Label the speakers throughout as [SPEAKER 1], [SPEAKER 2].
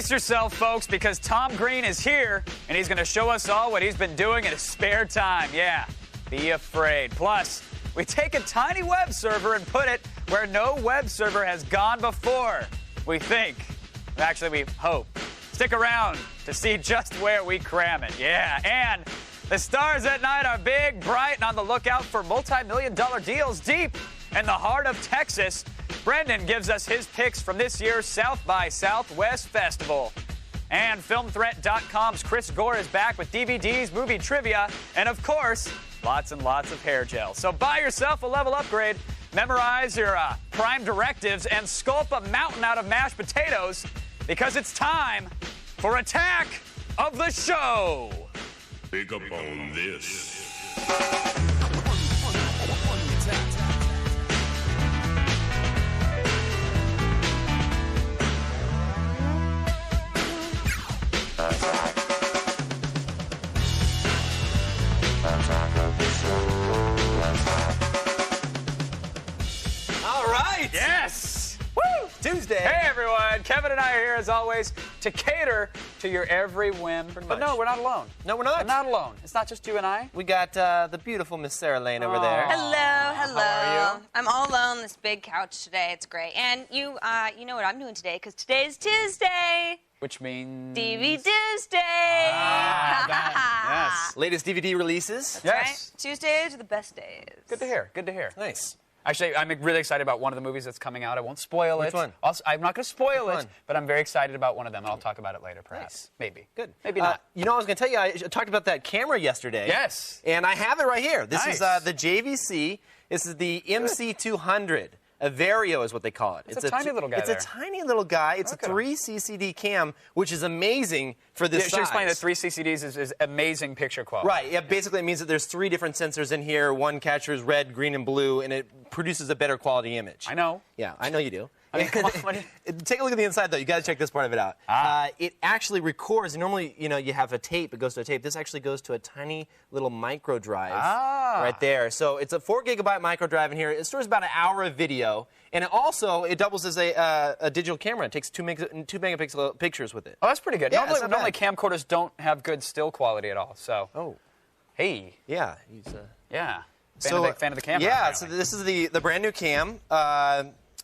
[SPEAKER 1] Brace yourself, folks, because Tom Green is here, and he's going to show us all what he's been doing in his spare time. Yeah, be afraid. Plus, we take a tiny web server and put it where no web server has gone before. We think. Actually, we hope. Stick around to see just where we cram it. Yeah, and the stars at night are big, bright, and on the lookout for multi-million-dollar deals deep in the heart of Texas. Brendan gives us his picks from this year's South by Southwest Festival. And FilmThreat.com's Chris Gore is back with DVDs, movie trivia, and of course, lots and lots of hair gel. So buy yourself a level upgrade, memorize your prime directives, and sculpt a mountain out of mashed potatoes, because it's time for Attack of the Show.
[SPEAKER 2] Pick up on this.
[SPEAKER 3] All right.
[SPEAKER 1] Yes. Woo!
[SPEAKER 3] Tuesday.
[SPEAKER 1] Hey, everyone. Kevin and I are here, as always, to cater to your every whim. But no, we're not alone.
[SPEAKER 3] No, we're not.
[SPEAKER 1] We're not alone. It's not just you and I.
[SPEAKER 3] We got the beautiful Miss Sarah Lane over there.
[SPEAKER 4] Hello, hello.
[SPEAKER 1] How are you?
[SPEAKER 4] I'm all alone on this big couch today. It's great. And you know what I'm doing today, because today's Tuesday.
[SPEAKER 1] Which means...
[SPEAKER 4] DVD Tuesday.
[SPEAKER 1] Yes.
[SPEAKER 3] Latest DVD releases.
[SPEAKER 1] Yes.
[SPEAKER 4] Right? Tuesdays are the best days.
[SPEAKER 1] Good to hear. Good to hear.
[SPEAKER 3] Nice.
[SPEAKER 1] Actually, I'm really excited about one of the movies that's coming out. I won't spoil it.
[SPEAKER 3] Which one?
[SPEAKER 1] Also, I'm not going to spoil
[SPEAKER 3] Which
[SPEAKER 1] it,
[SPEAKER 3] one?
[SPEAKER 1] but I'm very excited about one of them, and I'll talk about it later, perhaps.
[SPEAKER 3] Nice.
[SPEAKER 1] Maybe.
[SPEAKER 3] Good.
[SPEAKER 1] Maybe not.
[SPEAKER 3] You know, I was going to tell you, I talked about that camera yesterday.
[SPEAKER 1] Yes.
[SPEAKER 3] And I have it right here. This
[SPEAKER 1] Nice.
[SPEAKER 3] is the JVC. This is the MC200. Everio is what they call it.
[SPEAKER 1] It's a tiny little guy
[SPEAKER 3] It's
[SPEAKER 1] there.
[SPEAKER 3] a tiny little guy. It's
[SPEAKER 1] Look
[SPEAKER 3] a
[SPEAKER 1] at him.
[SPEAKER 3] 3 CCD cam, which is amazing for this
[SPEAKER 1] Yeah,
[SPEAKER 3] size.
[SPEAKER 1] should explain that 3 CCDs is amazing picture quality.
[SPEAKER 3] Right. Yeah, basically it means that there's 3 different sensors in here. One captures red, green, and blue, and it produces a better quality image.
[SPEAKER 1] I know.
[SPEAKER 3] Yeah, I know you do.
[SPEAKER 1] I mean, come on.
[SPEAKER 3] Take a look at the inside, though. You got to check this part of it out. It actually records. Normally, you know, you have a tape. It goes to a tape. This actually goes to a tiny little micro drive right there. So it's a 4 gigabyte micro drive in here. It stores about an hour of video, and it doubles as a digital camera. It takes 2 megapixel pictures with it.
[SPEAKER 1] Oh, that's pretty good.
[SPEAKER 3] Yeah, it's not
[SPEAKER 1] normally
[SPEAKER 3] bad.
[SPEAKER 1] camcorders don't have good still quality at all. So.
[SPEAKER 3] Oh.
[SPEAKER 1] Hey.
[SPEAKER 3] Yeah. He's,
[SPEAKER 1] Yeah. Fan of the camera.
[SPEAKER 3] Yeah.
[SPEAKER 1] Apparently.
[SPEAKER 3] So this is the brand new cam.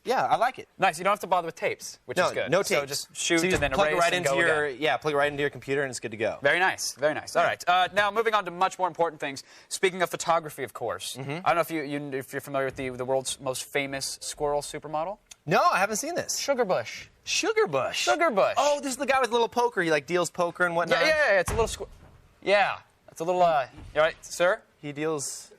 [SPEAKER 3] Yeah, I like it.
[SPEAKER 1] Nice. You don't have to bother with tapes, which is good.
[SPEAKER 3] No tapes.
[SPEAKER 1] So just shoot
[SPEAKER 3] so you
[SPEAKER 1] and then
[SPEAKER 3] plug
[SPEAKER 1] erase
[SPEAKER 3] it right
[SPEAKER 1] and
[SPEAKER 3] into
[SPEAKER 1] go
[SPEAKER 3] your
[SPEAKER 1] again.
[SPEAKER 3] plug it right into your computer and it's good to go.
[SPEAKER 1] Very nice. Very nice. All right. Now moving on to much more important things. Speaking of photography, of course. I don't know if you're familiar with the world's most famous squirrel supermodel.
[SPEAKER 3] No, I haven't seen this.
[SPEAKER 1] Sugar Bush.
[SPEAKER 3] Sugar Bush.
[SPEAKER 1] Sugar Bush.
[SPEAKER 3] Oh, this is the guy with the little poker. He like deals poker and whatnot.
[SPEAKER 1] Yeah. It's a little squirrel. Yeah. It's a little. You all right, sir?
[SPEAKER 3] He deals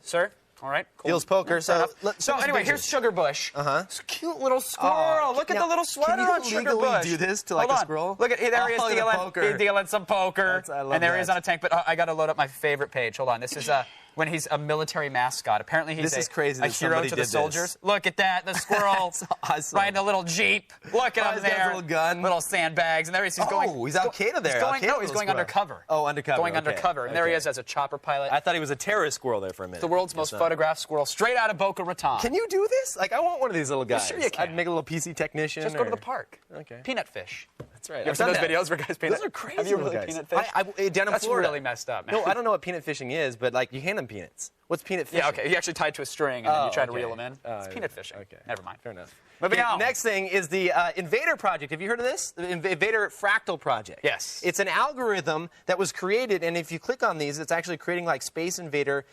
[SPEAKER 1] All right. Cool.
[SPEAKER 3] deals poker.
[SPEAKER 1] Fair
[SPEAKER 3] So
[SPEAKER 1] enough. So anyway, here's Sugar Bush. It's a cute little squirrel. Look at the little sweater
[SPEAKER 3] can you
[SPEAKER 1] on Sugar
[SPEAKER 3] legally
[SPEAKER 1] Bush.
[SPEAKER 3] do this to like
[SPEAKER 1] Hold
[SPEAKER 3] a
[SPEAKER 1] on.
[SPEAKER 3] squirrel?
[SPEAKER 1] Look at there he is
[SPEAKER 3] the
[SPEAKER 1] dealing.
[SPEAKER 3] poker.
[SPEAKER 1] He's dealing some poker.
[SPEAKER 3] I love
[SPEAKER 1] and there he is
[SPEAKER 3] that.
[SPEAKER 1] on a tank. But I got to load up my favorite page. Hold on. This is when he's a military mascot. Apparently he's
[SPEAKER 3] This is crazy
[SPEAKER 1] a
[SPEAKER 3] that
[SPEAKER 1] hero
[SPEAKER 3] somebody
[SPEAKER 1] to the
[SPEAKER 3] did this.
[SPEAKER 1] soldiers. Look at that. The squirrel
[SPEAKER 3] That's awesome.
[SPEAKER 1] riding a little Jeep. Look at him
[SPEAKER 3] he's got his
[SPEAKER 1] there.
[SPEAKER 3] little gun.
[SPEAKER 1] Little sandbags. And there he is. He's going.
[SPEAKER 3] Oh, he's Al Qaeda there.
[SPEAKER 1] He's going,
[SPEAKER 3] Al Qaeda
[SPEAKER 1] no, he's
[SPEAKER 3] little
[SPEAKER 1] going
[SPEAKER 3] squirrel.
[SPEAKER 1] undercover.
[SPEAKER 3] Oh, undercover.
[SPEAKER 1] Going
[SPEAKER 3] okay.
[SPEAKER 1] undercover. And there he
[SPEAKER 3] Okay.
[SPEAKER 1] is as a chopper pilot.
[SPEAKER 3] I thought he was a terrorist squirrel there for a minute.
[SPEAKER 1] The world's most photographed squirrel, straight out of Boca Raton.
[SPEAKER 3] Can you do this? Like, I want one of these little guys.
[SPEAKER 1] sure you can.
[SPEAKER 3] I'd make a little PC technician.
[SPEAKER 1] Just go to the park.
[SPEAKER 3] Okay.
[SPEAKER 1] Peanut fish.
[SPEAKER 3] That's right.
[SPEAKER 1] You ever seen those videos where guys peanut?
[SPEAKER 3] Those are crazy.
[SPEAKER 1] Have you
[SPEAKER 3] little
[SPEAKER 1] really
[SPEAKER 3] guys.
[SPEAKER 1] peanut fish?
[SPEAKER 3] Down in
[SPEAKER 1] That's
[SPEAKER 3] Florida.
[SPEAKER 1] really messed up, man.
[SPEAKER 3] No, I don't know what peanut fishing is, but like you hand them peanuts. What's peanut fishing?
[SPEAKER 1] Yeah, okay. You actually tied to a string and then you try to
[SPEAKER 3] okay.
[SPEAKER 1] reel them in. It's peanut fishing.
[SPEAKER 3] Okay.
[SPEAKER 1] Never mind.
[SPEAKER 3] Fair enough.
[SPEAKER 1] Moving on.
[SPEAKER 3] Next thing is the Invader project. Have you heard of this? The Invader Fractal project.
[SPEAKER 1] Yes.
[SPEAKER 3] It's an algorithm that was created, and if you click on these, it's actually creating like Space Invader.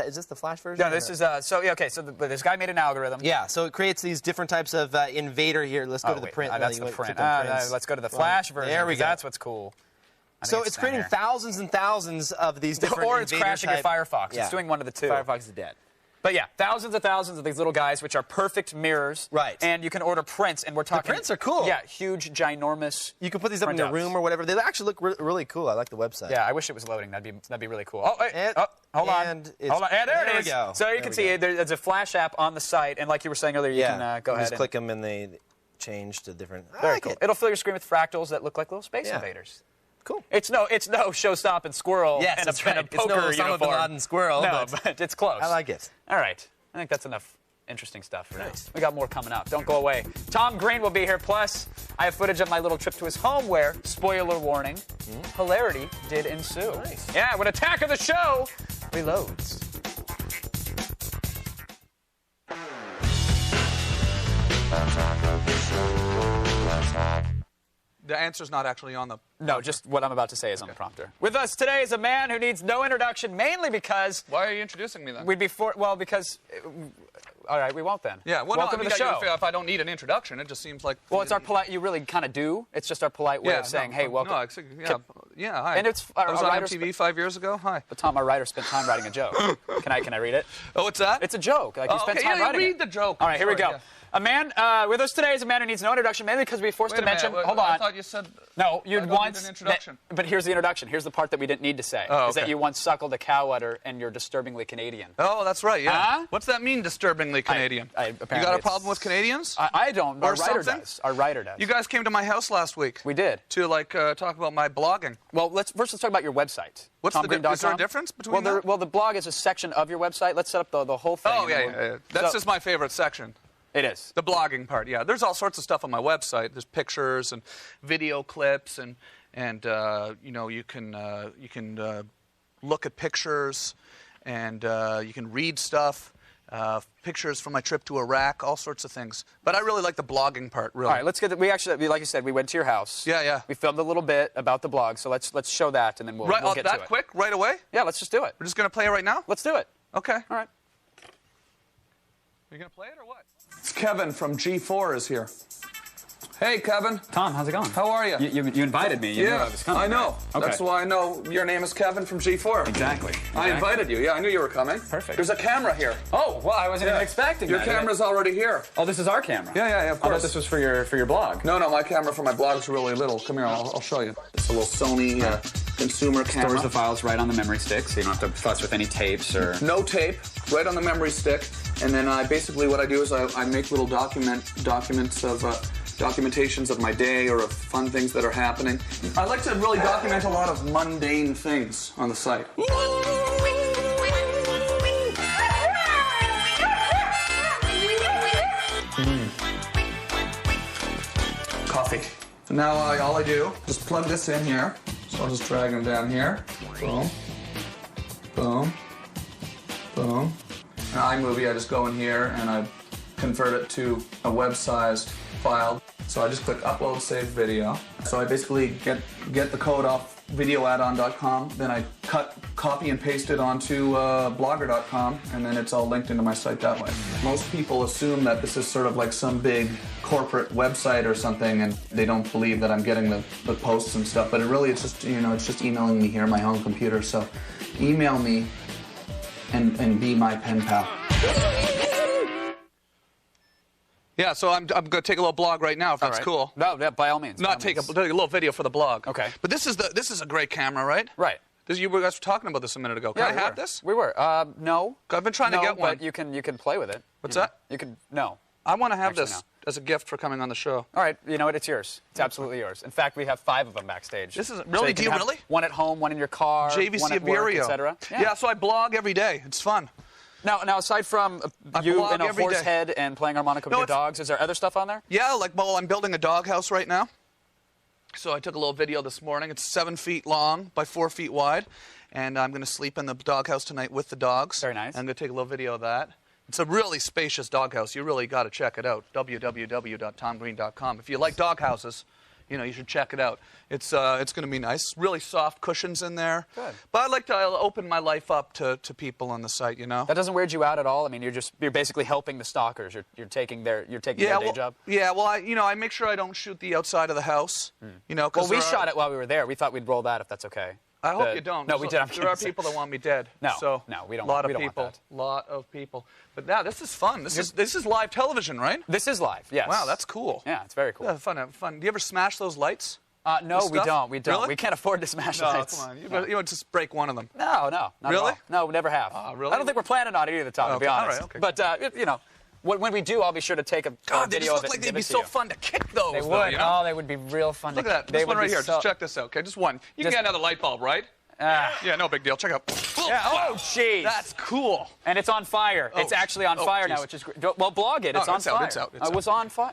[SPEAKER 3] Is this the Flash version?
[SPEAKER 1] No, this is So this guy made an algorithm.
[SPEAKER 3] Yeah. So it creates these different types of Invader here. Let's go to the print.
[SPEAKER 1] That's
[SPEAKER 3] You
[SPEAKER 1] the
[SPEAKER 3] click
[SPEAKER 1] print.
[SPEAKER 3] on prints.
[SPEAKER 1] Let's go to the Flash version.
[SPEAKER 3] There we
[SPEAKER 1] 'cause
[SPEAKER 3] go.
[SPEAKER 1] That's what's cool. I
[SPEAKER 3] So
[SPEAKER 1] think
[SPEAKER 3] it's
[SPEAKER 1] down
[SPEAKER 3] creating
[SPEAKER 1] here.
[SPEAKER 3] thousands and thousands of these different
[SPEAKER 1] Or it's
[SPEAKER 3] Invader
[SPEAKER 1] crashing your
[SPEAKER 3] type-
[SPEAKER 1] Firefox.
[SPEAKER 3] Yeah.
[SPEAKER 1] It's doing one of the two.
[SPEAKER 3] Firefox is dead.
[SPEAKER 1] But yeah, thousands of these little guys, which are perfect mirrors.
[SPEAKER 3] Right.
[SPEAKER 1] And you can order prints, and we're talking.
[SPEAKER 3] prints are cool.
[SPEAKER 1] Yeah, huge, ginormous.
[SPEAKER 3] You can put these up in your
[SPEAKER 1] printouts.
[SPEAKER 3] room or whatever. They actually look really cool. I like the website.
[SPEAKER 1] Yeah, I wish it was loading. That'd be really cool. Oh, wait,
[SPEAKER 3] And-
[SPEAKER 1] hold on.
[SPEAKER 3] and it's-
[SPEAKER 1] Hold on. Yeah, there
[SPEAKER 3] there
[SPEAKER 1] it
[SPEAKER 3] we
[SPEAKER 1] is.
[SPEAKER 3] go.
[SPEAKER 1] So you
[SPEAKER 3] There
[SPEAKER 1] can
[SPEAKER 3] we
[SPEAKER 1] see
[SPEAKER 3] go.
[SPEAKER 1] there's a Flash app on the site, and like you were saying earlier, you can go
[SPEAKER 3] you
[SPEAKER 1] ahead
[SPEAKER 3] just
[SPEAKER 1] and
[SPEAKER 3] click them and they change to different. I
[SPEAKER 1] Very
[SPEAKER 3] like
[SPEAKER 1] cool.
[SPEAKER 3] it.
[SPEAKER 1] It'll fill your screen with fractals that look like little space
[SPEAKER 3] Yeah.
[SPEAKER 1] invaders.
[SPEAKER 3] Cool.
[SPEAKER 1] It's no show-stopping squirrel
[SPEAKER 3] Yes,
[SPEAKER 1] and
[SPEAKER 3] that's
[SPEAKER 1] a
[SPEAKER 3] right.
[SPEAKER 1] poker
[SPEAKER 3] It's no Osama bin
[SPEAKER 1] uniform.
[SPEAKER 3] Laden squirrel.
[SPEAKER 1] No,
[SPEAKER 3] but
[SPEAKER 1] but it's close.
[SPEAKER 3] I like it.
[SPEAKER 1] All right. I think that's enough interesting stuff for
[SPEAKER 3] Nice.
[SPEAKER 1] now. We got more coming up. Don't go away. Tom Green will be here. Plus, I have footage of my little trip to his home where, spoiler warning, hilarity did ensue.
[SPEAKER 3] Nice.
[SPEAKER 1] Yeah, when Attack of the Show reloads.
[SPEAKER 5] The answer's not actually on the...
[SPEAKER 1] No, just what I'm about to say is on the prompter. With us today is a man who needs no introduction, mainly because...
[SPEAKER 5] Why are you introducing me then?
[SPEAKER 1] We'd be well, because... all right, we won't then.
[SPEAKER 5] Yeah, well,
[SPEAKER 1] welcome
[SPEAKER 5] no,
[SPEAKER 1] to the show.
[SPEAKER 5] If I don't need an introduction, it just seems like...
[SPEAKER 1] Well, it's our polite... You really kind of do. It's just our polite way of saying, hey, welcome.
[SPEAKER 5] No, yeah, hi.
[SPEAKER 1] And it's...
[SPEAKER 5] I was on MTV 5 years ago. Hi.
[SPEAKER 1] But Tom, our writer, spent time writing a joke. Can I read it?
[SPEAKER 5] Oh, what's that?
[SPEAKER 1] It's a joke. Like, you spent time writing
[SPEAKER 5] read
[SPEAKER 1] it.
[SPEAKER 5] the joke.
[SPEAKER 1] All right, here we go.
[SPEAKER 5] Yeah.
[SPEAKER 1] A man with us today is a man who needs no introduction, mainly because we're forced to mention... Hold on.
[SPEAKER 5] I thought you said...
[SPEAKER 1] No, you'd
[SPEAKER 5] I don't
[SPEAKER 1] once...
[SPEAKER 5] need an introduction.
[SPEAKER 1] But here's the introduction. Here's the part that we didn't need to say.
[SPEAKER 5] Oh,
[SPEAKER 1] is that
[SPEAKER 5] okay.
[SPEAKER 1] you once suckled a cow udder and you're disturbingly Canadian.
[SPEAKER 5] Oh, that's right, yeah.
[SPEAKER 1] Huh?
[SPEAKER 5] What's that mean, disturbingly Canadian?
[SPEAKER 1] Apparently
[SPEAKER 5] you got a
[SPEAKER 1] it's-
[SPEAKER 5] problem with Canadians?
[SPEAKER 1] I don't.
[SPEAKER 5] Or
[SPEAKER 1] Our writer
[SPEAKER 5] something?
[SPEAKER 1] does. Our writer does.
[SPEAKER 5] You guys came to my house last week.
[SPEAKER 1] We did.
[SPEAKER 5] To, like, talk about my blogging.
[SPEAKER 1] Well, let's talk about your website.
[SPEAKER 5] What's
[SPEAKER 1] TomGreen.com.
[SPEAKER 5] is there a difference between that?
[SPEAKER 1] Well, the blog is a section of your website. Let's set up the whole thing.
[SPEAKER 5] Oh, yeah. That's just my favorite section.
[SPEAKER 1] It is.
[SPEAKER 5] The blogging part, yeah. There's all sorts of stuff on my website. There's pictures and video clips, and you know, you can look at pictures, and you can read stuff, pictures from my trip to Iraq, all sorts of things. But I really like the blogging part, really.
[SPEAKER 1] All right, let's get. We actually, like you said, we went to your house.
[SPEAKER 5] Yeah, yeah.
[SPEAKER 1] We filmed a little bit about the blog, so let's show that, and then we'll get to it.
[SPEAKER 5] That quick, right away?
[SPEAKER 1] Yeah, let's just do it.
[SPEAKER 5] We're just gonna play it right now?
[SPEAKER 1] Let's do it.
[SPEAKER 5] Okay.
[SPEAKER 1] All right.
[SPEAKER 5] You gonna play it or what? It's Kevin from G4 is here. Hey, Kevin.
[SPEAKER 1] Tom, how's it going?
[SPEAKER 5] How are you?
[SPEAKER 1] You invited me. You knew I was coming.
[SPEAKER 5] I know.
[SPEAKER 1] Right? Okay.
[SPEAKER 5] That's why I know your name is Kevin from G4.
[SPEAKER 1] Exactly.
[SPEAKER 5] I invited you. Yeah, I knew you were coming.
[SPEAKER 1] Perfect.
[SPEAKER 5] There's a camera here.
[SPEAKER 1] Oh, well, I wasn't even expecting
[SPEAKER 5] your
[SPEAKER 1] that.
[SPEAKER 5] camera's already here.
[SPEAKER 1] Oh, this is our camera.
[SPEAKER 5] Yeah, of
[SPEAKER 1] I thought
[SPEAKER 5] course.
[SPEAKER 1] this was for your blog.
[SPEAKER 5] No, my camera for my blog's really little. Come here, I'll show you. It's a little Sony consumer camera.
[SPEAKER 1] Stores the files right on the memory stick, so you don't have to fuss with any tapes or...
[SPEAKER 5] No tape, right on the memory stick. And then basically what I do is I make little documentations of my day or of fun things that are happening. I like to really document a lot of mundane things on the site. Coffee. So now all I do is plug this in here. So I'll just drag them down here. Boom. Boom. Boom. In iMovie, I just go in here and I convert it to a web-sized file. So I just click Upload Save Video. So I basically get the code off videoaddon.com, then I copy and paste it onto blogger.com, and then it's all linked into my site that way. Most people assume that this is sort of like some big corporate website or something, and they don't believe that I'm getting the posts and stuff, but it's just, it's just emailing me here on my home computer. So email me and be my pen pal. Yeah, so I'm going to take a little blog right now, if that's cool.
[SPEAKER 1] No, yeah, by all means.
[SPEAKER 5] Take a little video for the blog.
[SPEAKER 1] Okay.
[SPEAKER 5] But this is a great camera, right?
[SPEAKER 1] Right.
[SPEAKER 5] You guys were talking about this a minute ago. Can I have this?
[SPEAKER 1] We were. No.
[SPEAKER 5] I've been trying to get one.
[SPEAKER 1] But you can play with it.
[SPEAKER 5] What's that?
[SPEAKER 1] You can. No.
[SPEAKER 5] I want to have
[SPEAKER 1] Actually,
[SPEAKER 5] this
[SPEAKER 1] no.
[SPEAKER 5] as a gift for coming on the show.
[SPEAKER 1] All right. You know what? It's yours. It's absolutely yours. In fact, we have 5 of them backstage.
[SPEAKER 5] This is
[SPEAKER 1] So
[SPEAKER 5] really?
[SPEAKER 1] you
[SPEAKER 5] Do
[SPEAKER 1] can
[SPEAKER 5] you
[SPEAKER 1] have
[SPEAKER 5] really?
[SPEAKER 1] One at home, one in your car,
[SPEAKER 5] JVC
[SPEAKER 1] one at work,
[SPEAKER 5] Everio,
[SPEAKER 1] etc.
[SPEAKER 5] Yeah, so I blog every day. It's fun.
[SPEAKER 1] Now, aside from you
[SPEAKER 5] blog
[SPEAKER 1] in a
[SPEAKER 5] every
[SPEAKER 1] horse
[SPEAKER 5] day.
[SPEAKER 1] head and playing harmonica with your dogs, is there other stuff on there?
[SPEAKER 5] Yeah, I'm building a doghouse right now. So I took a little video this morning. It's 7 feet long by 4 feet wide. And I'm going to sleep in the doghouse tonight with the dogs.
[SPEAKER 1] Very nice.
[SPEAKER 5] I'm going to take a little video of that. It's a really spacious doghouse. You really got to check it out. www.tomgreen.com. If you like doghouses, you should check it out. It's going to be nice. Really soft cushions in there.
[SPEAKER 1] Good.
[SPEAKER 5] But I like to open my life up to people on the site,
[SPEAKER 1] That doesn't weird you out at all? I mean, you're basically helping the stalkers. You're taking their day job.
[SPEAKER 5] Yeah, well, I make sure I don't shoot the outside of the house.
[SPEAKER 1] Well, we shot it while we were there. We thought we'd roll that if that's okay.
[SPEAKER 5] I hope you don't.
[SPEAKER 1] No, we did.
[SPEAKER 5] There are people that want me dead.
[SPEAKER 1] No,
[SPEAKER 5] so
[SPEAKER 1] no, we don't.
[SPEAKER 5] Lot of
[SPEAKER 1] we don't
[SPEAKER 5] people.
[SPEAKER 1] Want that.
[SPEAKER 5] Lot of people. But now this is fun. This is live television, right?
[SPEAKER 1] This is live. Yes.
[SPEAKER 5] Wow, that's cool.
[SPEAKER 1] Yeah, it's very cool.
[SPEAKER 5] Yeah, fun. Do you ever smash those lights?
[SPEAKER 1] No, we don't. We don't.
[SPEAKER 5] Really?
[SPEAKER 1] We can't afford to smash lights.
[SPEAKER 5] Come on. You would just break one of them.
[SPEAKER 1] No, not
[SPEAKER 5] Really?
[SPEAKER 1] at all. No, we never have.
[SPEAKER 5] Really?
[SPEAKER 1] I don't think we're planning on it either, Tom, to be honest.
[SPEAKER 5] All right, okay.
[SPEAKER 1] But, when we do, I'll be sure to take a
[SPEAKER 5] God, they
[SPEAKER 1] video
[SPEAKER 5] just
[SPEAKER 1] of
[SPEAKER 5] look
[SPEAKER 1] it
[SPEAKER 5] like
[SPEAKER 1] and
[SPEAKER 5] they'd
[SPEAKER 1] give
[SPEAKER 5] be
[SPEAKER 1] it to
[SPEAKER 5] so
[SPEAKER 1] you.
[SPEAKER 5] fun to kick those.
[SPEAKER 1] They would. Oh, they would be real fun
[SPEAKER 5] Look
[SPEAKER 1] to
[SPEAKER 5] at that.
[SPEAKER 1] They
[SPEAKER 5] This one
[SPEAKER 1] would
[SPEAKER 5] right
[SPEAKER 1] be
[SPEAKER 5] here.
[SPEAKER 1] so...
[SPEAKER 5] Just check this out, okay? Just one. You can get another light bulb, right? Yeah, no big deal. Check out.
[SPEAKER 1] Yeah, oh, jeez.
[SPEAKER 5] That's cool.
[SPEAKER 1] And it's on fire. It's actually on fire now,
[SPEAKER 5] geez.
[SPEAKER 1] which is great. Well, blog it. It's on fire.
[SPEAKER 5] It's out.
[SPEAKER 1] It was on fire.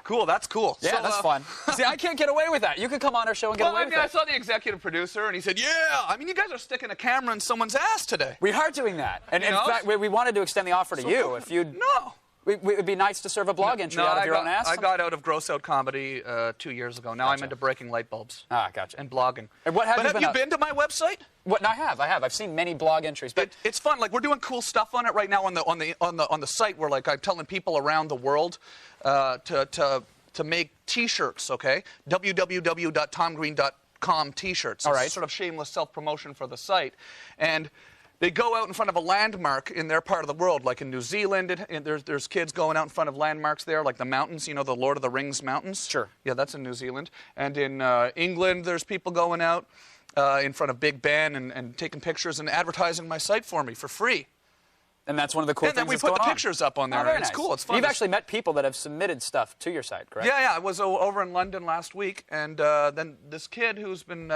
[SPEAKER 5] Cool, that's cool.
[SPEAKER 1] Yeah,
[SPEAKER 5] So,
[SPEAKER 1] that's fun. See, I can't get away with that. You could come on our show and get away with
[SPEAKER 5] I
[SPEAKER 1] it.
[SPEAKER 5] saw the executive producer, and he said, yeah, you guys are sticking a camera in someone's ass today.
[SPEAKER 1] We are doing that. And in fact, we wanted to extend the offer to you. If you'd...
[SPEAKER 5] No.
[SPEAKER 1] It would be nice to serve a blog entry out of your own ass.
[SPEAKER 5] I got out of gross out comedy 2 years ago. Now I'm into breaking light bulbs.
[SPEAKER 1] Ah, gotcha.
[SPEAKER 5] And blogging.
[SPEAKER 1] And what have
[SPEAKER 5] but
[SPEAKER 1] you
[SPEAKER 5] have
[SPEAKER 1] been
[SPEAKER 5] you
[SPEAKER 1] up?
[SPEAKER 5] been to my website?
[SPEAKER 1] What? No, I have. I've seen many blog entries. But
[SPEAKER 5] It's fun. Like, we're doing cool stuff on it right now on the site. Where like I'm telling people around the world to make T-shirts. Okay, www.tomgreen.com T-shirts.
[SPEAKER 1] All right.
[SPEAKER 5] It's sort of shameless self-promotion for the site, and they go out in front of a landmark in their part of the world, like in New Zealand. And there's kids going out in front of landmarks there, like the mountains. You know, the Lord of the Rings mountains.
[SPEAKER 1] Sure.
[SPEAKER 5] Yeah, that's in New Zealand. And in England, there's people going out in front of Big Ben and taking pictures and advertising my site for me for free.
[SPEAKER 1] And that's one of the cool
[SPEAKER 5] And
[SPEAKER 1] things
[SPEAKER 5] then we
[SPEAKER 1] that's
[SPEAKER 5] put the
[SPEAKER 1] going on.
[SPEAKER 5] pictures up on there.
[SPEAKER 1] Oh, very
[SPEAKER 5] It's
[SPEAKER 1] nice.
[SPEAKER 5] cool. It's fun.
[SPEAKER 1] You've actually met people that have submitted stuff to your site, correct?
[SPEAKER 5] Yeah. I was over in London last week, and then this kid who's been,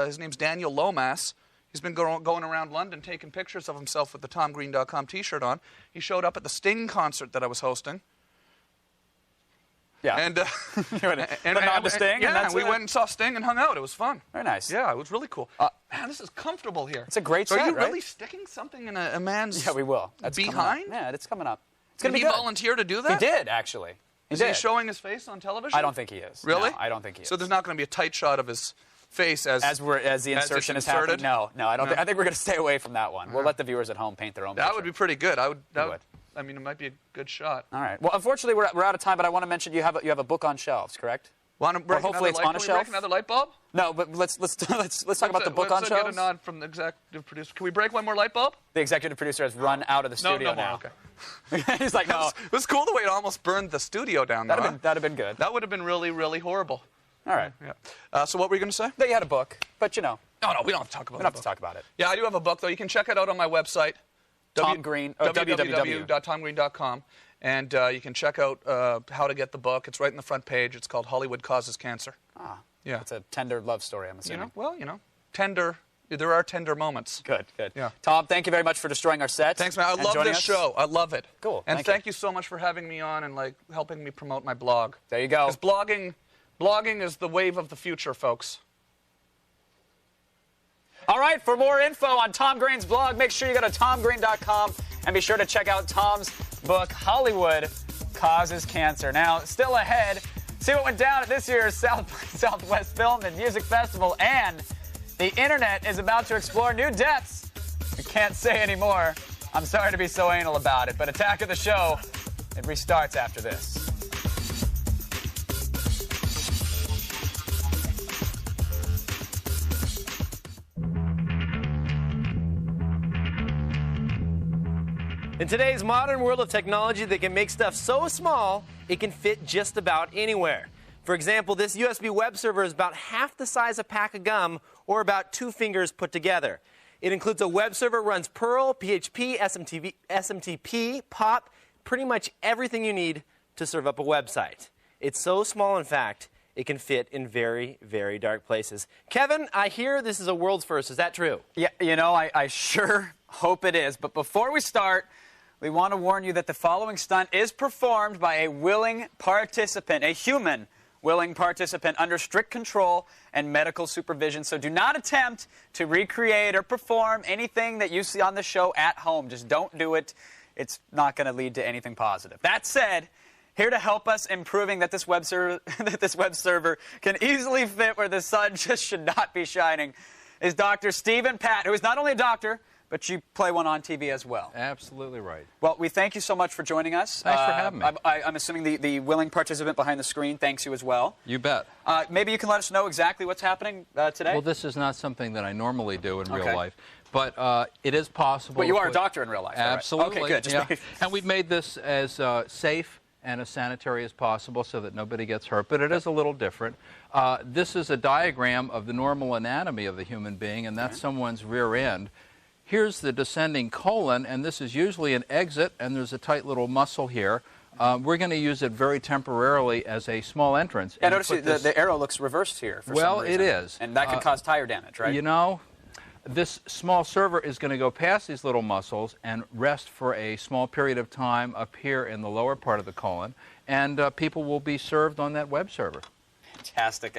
[SPEAKER 5] his name's Daniel Lomas. He's been going around London taking pictures of himself with the TomGreen.com T-shirt on. He showed up at the Sting concert that I was hosting.
[SPEAKER 1] Yeah.
[SPEAKER 5] And
[SPEAKER 1] nod to Sting,
[SPEAKER 5] Yeah,
[SPEAKER 1] and that's
[SPEAKER 5] we
[SPEAKER 1] it.
[SPEAKER 5] went and saw Sting and hung out. It was fun.
[SPEAKER 1] Very nice.
[SPEAKER 5] Yeah, it was really cool. Man, this is comfortable here.
[SPEAKER 1] It's a great
[SPEAKER 5] So
[SPEAKER 1] set,
[SPEAKER 5] are you
[SPEAKER 1] right?
[SPEAKER 5] really sticking something in a man's
[SPEAKER 1] Yeah, we will. That's coming up.
[SPEAKER 5] behind?
[SPEAKER 1] Yeah, it's coming up. It's
[SPEAKER 5] Did
[SPEAKER 1] going to
[SPEAKER 5] he
[SPEAKER 1] be good.
[SPEAKER 5] volunteer to do that?
[SPEAKER 1] He did, actually.
[SPEAKER 5] Is
[SPEAKER 1] did.
[SPEAKER 5] he showing his face on television?
[SPEAKER 1] I don't think he is.
[SPEAKER 5] Really?
[SPEAKER 1] No, I don't think he is.
[SPEAKER 5] So there's not going to be a tight shot of his face as
[SPEAKER 1] the insertion is happening?
[SPEAKER 5] inserted?
[SPEAKER 1] No, I don't.
[SPEAKER 5] No.
[SPEAKER 1] I think we're going to stay away from that one. We'll let the viewers at home paint their own picture.
[SPEAKER 5] That would be pretty good. That would.
[SPEAKER 1] would.
[SPEAKER 5] I mean, it might be a good shot.
[SPEAKER 1] All right. Well, unfortunately, we're out of time, but I want to mention you have a book on shelves, correct?
[SPEAKER 5] Want to break
[SPEAKER 1] hopefully
[SPEAKER 5] another
[SPEAKER 1] it's
[SPEAKER 5] light?
[SPEAKER 1] on a
[SPEAKER 5] Can we
[SPEAKER 1] shelf?
[SPEAKER 5] break another light bulb?
[SPEAKER 1] No, but let's talk about the book on
[SPEAKER 5] Let's
[SPEAKER 1] shelves.
[SPEAKER 5] get a nod from the executive producer. Can we break one more light bulb?
[SPEAKER 1] The executive producer has run out of the studio
[SPEAKER 5] no
[SPEAKER 1] now.
[SPEAKER 5] more. Okay.
[SPEAKER 1] He's like, no.
[SPEAKER 5] It was cool the way it almost burned the studio down. Though,
[SPEAKER 1] That'd have been good.
[SPEAKER 5] That would have been really, really horrible.
[SPEAKER 1] All right.
[SPEAKER 5] Yeah. So what were you going to say?
[SPEAKER 1] That you had a book, but you know,
[SPEAKER 5] No, we don't have to talk about
[SPEAKER 1] we don't have to talk about it.
[SPEAKER 5] Yeah, I do have a book, though. You can check it out on my website.
[SPEAKER 1] Tom Green, www.
[SPEAKER 5] www.tomgreen.com. And you can check out how to get the book. It's right in the front page. It's called Hollywood Causes Cancer.
[SPEAKER 1] Ah,
[SPEAKER 5] yeah.
[SPEAKER 1] It's a tender love story, I'm assuming.
[SPEAKER 5] Tender. There are tender moments.
[SPEAKER 1] Good.
[SPEAKER 5] Yeah.
[SPEAKER 1] Tom, thank you very much for destroying our set.
[SPEAKER 5] Thanks, man. I
[SPEAKER 1] and
[SPEAKER 5] love
[SPEAKER 1] joining
[SPEAKER 5] this
[SPEAKER 1] us.
[SPEAKER 5] show. I love it.
[SPEAKER 1] Cool.
[SPEAKER 5] And thank you so much for having me on and helping me promote my blog.
[SPEAKER 1] There you go.
[SPEAKER 5] Because blogging is the wave of the future, folks.
[SPEAKER 1] All right, for more info on Tom Green's blog, make sure you go to tomgreen.com and be sure to check out Tom's book, Hollywood Causes Cancer. Now, still ahead, see what went down at this year's Southwest Film and Music Festival, and the internet is about to explore new depths. We can't say anymore. I'm sorry to be so anal about it, but Attack of the Show, it restarts after this.
[SPEAKER 3] In today's modern world of technology that can make stuff so small, it can fit just about anywhere. For example, this USB web server is about half the size of a pack of gum, or about 2 fingers put together. It includes a web server, runs Perl, PHP, SMTP, POP, pretty much everything you need to serve up a website. It's so small, in fact, it can fit in very, very dark places. Kevin, I hear this is a world's first. Is that true?
[SPEAKER 1] Yeah, I sure hope it is. But before we start, we want to warn you that the following stunt is performed by a willing participant, a human willing participant under strict control and medical supervision. So do not attempt to recreate or perform anything that you see on the show at home. Just don't do it. It's not going to lead to anything positive. That said, here to help us in proving that this web server can easily fit where the sun just should not be shining is Dr. Stephen Pat, who is not only a doctor, but you play one on TV as well.
[SPEAKER 6] Absolutely right.
[SPEAKER 1] Well, we thank you so much for joining us.
[SPEAKER 6] Thanks for having me.
[SPEAKER 1] I'm assuming the willing participant behind the screen thanks you as well.
[SPEAKER 6] You bet.
[SPEAKER 1] Maybe you can let us know exactly what's happening today?
[SPEAKER 6] Well, this is not something that I normally do in real
[SPEAKER 1] Okay.
[SPEAKER 6] life, but it is possible.
[SPEAKER 1] But you
[SPEAKER 6] to
[SPEAKER 1] are a
[SPEAKER 6] put-
[SPEAKER 1] doctor in real life, right?
[SPEAKER 6] Absolutely.
[SPEAKER 1] Okay, good. Just
[SPEAKER 6] Yeah.
[SPEAKER 1] make-
[SPEAKER 6] And we've made this as safe and as sanitary as possible so that nobody gets hurt, but it is a little different. This is a diagram of the normal anatomy of the human being, and that's someone's rear end. Here's the descending colon, and this is usually an exit, and there's a tight little muscle here. We're going to use it very temporarily as a small entrance.
[SPEAKER 1] Yeah,
[SPEAKER 6] and
[SPEAKER 1] notice
[SPEAKER 6] put
[SPEAKER 1] the arrow looks reversed here for some
[SPEAKER 6] Well,
[SPEAKER 1] reason.
[SPEAKER 6] it is.
[SPEAKER 1] And that could cause tire damage, right?
[SPEAKER 6] You know, This small server is going to go past these little muscles and rest for a small period of time up here in the lower part of the colon, and people will be served on that web server.
[SPEAKER 1] Fantastic.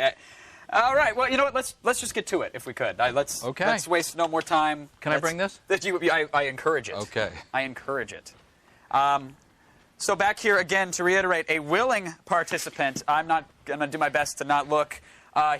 [SPEAKER 1] All right. Well, you know what? Let's just get to it, if we could. Let's waste no more time.
[SPEAKER 6] Can I bring this?
[SPEAKER 1] I encourage it.
[SPEAKER 6] Okay.
[SPEAKER 1] I encourage it. So back here again to reiterate, a willing participant. I'm not going to do my best to not look.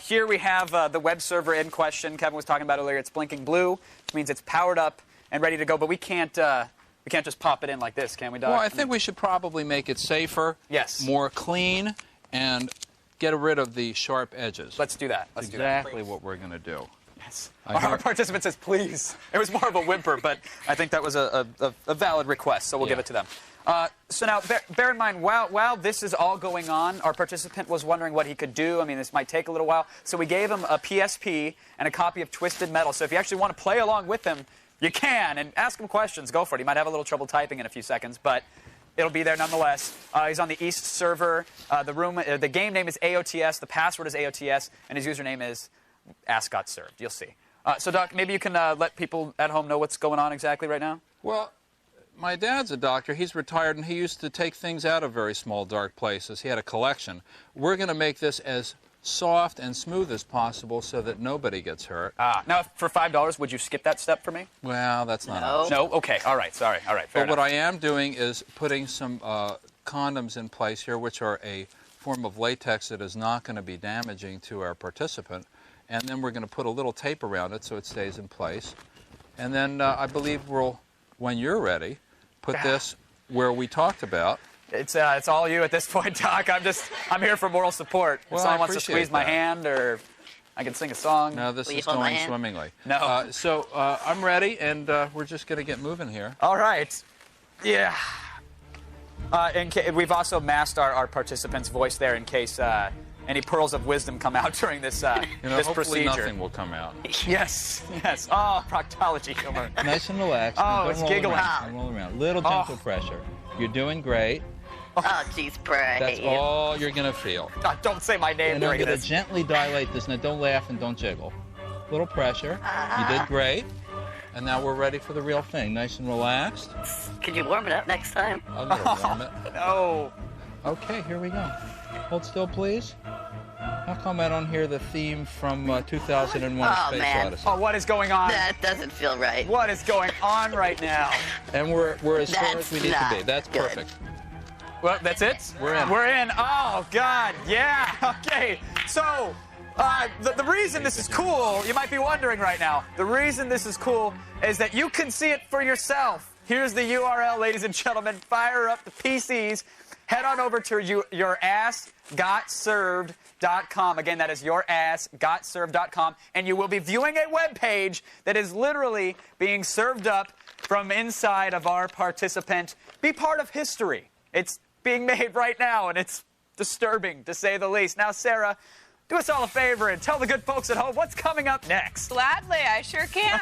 [SPEAKER 1] Here we have the web server in question. Kevin was talking about earlier. It's blinking blue, which means it's powered up and ready to go. But we can't just pop it in like this, can we, Doc?
[SPEAKER 6] Well, I think we should probably make it safer, more clean, and get rid of the sharp edges.
[SPEAKER 1] Let's do that. Let's
[SPEAKER 6] exactly what we're going to do.
[SPEAKER 1] Yes. Our participant says, please. It was more of a whimper, but I think that was a valid request, so we'll give it to them. So now, bear in mind, while this is all going on, our participant was wondering what he could do. I mean, this might take a little while. So we gave him a PSP and a copy of Twisted Metal. So if you actually want to play along with him, you can, and ask him questions. Go for it. He might have a little trouble typing in a few seconds, but it'll be there nonetheless. He's on the East server. The game name is AOTS. The password is AOTS, and his username is AskGotServed. You'll see. So, Doc, maybe you can let people at home know what's going on exactly right now?
[SPEAKER 6] Well, my dad's a doctor. He's retired, and he used to take things out of very small, dark places. He had a collection. We're going to make this as soft and smooth as possible so that nobody gets hurt.
[SPEAKER 1] Now, for $5, would you skip that step for me?
[SPEAKER 6] Well, that's not an option.
[SPEAKER 1] No? Okay. All right. Sorry. All right. Fair enough.
[SPEAKER 6] What I am doing is putting some condoms in place here, which are a form of latex that is not going to be damaging to our participant. And then we're going to put a little tape around it so it stays in place. And then I believe we'll, when you're ready, put this where we talked about.
[SPEAKER 1] It's all you at this point, Doc. I'm here for moral support. If someone wants to squeeze my hand, or I can sing a song.
[SPEAKER 6] No, this is going swimmingly.
[SPEAKER 1] No.
[SPEAKER 6] So I'm ready, and we're just going to get moving here.
[SPEAKER 1] All right. Yeah. We've also masked our participant's voice there in case any pearls of wisdom come out during this this
[SPEAKER 6] hopefully
[SPEAKER 1] procedure.
[SPEAKER 6] Nothing will come out.
[SPEAKER 1] Yes. Yes. Oh, proctology.
[SPEAKER 6] Nice and relaxed.
[SPEAKER 1] Oh, it's giggling.
[SPEAKER 6] Don't roll around. Little gentle pressure. You're doing great.
[SPEAKER 7] Oh, geez, pray.
[SPEAKER 6] That's all you're going to feel.
[SPEAKER 1] Don't say my name
[SPEAKER 6] and
[SPEAKER 1] during
[SPEAKER 6] I'm going
[SPEAKER 1] this.
[SPEAKER 6] to gently dilate this. Now, don't laugh and don't jiggle. Little pressure. You did great. And now we're ready for the real thing. Nice and relaxed.
[SPEAKER 7] Could you warm it up next time?
[SPEAKER 6] I'm going to warm it.
[SPEAKER 1] No.
[SPEAKER 6] Okay, here we go. Hold still, please. How come I don't hear the theme from 2001 Space Odyssey?
[SPEAKER 1] Oh, what is going on?
[SPEAKER 7] That doesn't feel right.
[SPEAKER 1] What is going on right now?
[SPEAKER 6] And we're as far as we need to be. That's
[SPEAKER 7] good.
[SPEAKER 6] perfect.
[SPEAKER 1] Well, that's it?
[SPEAKER 6] We're in.
[SPEAKER 1] We're in. Oh, God. Yeah. Okay. So, the reason this is cool, you might be wondering right now, the reason this is cool is that you can see it for yourself. Here's the URL, ladies and gentlemen. Fire up the PCs. Head on over to yourassgotserved.com. Again, that is yourassgotserved.com. And you will be viewing a web page that is literally being served up from inside of our participant. Be part of history. It's being made right now, and it's disturbing, to say the least. Now, Sarah, do us all a favor and tell the good folks at home what's coming up next.
[SPEAKER 4] Gladly, I sure can.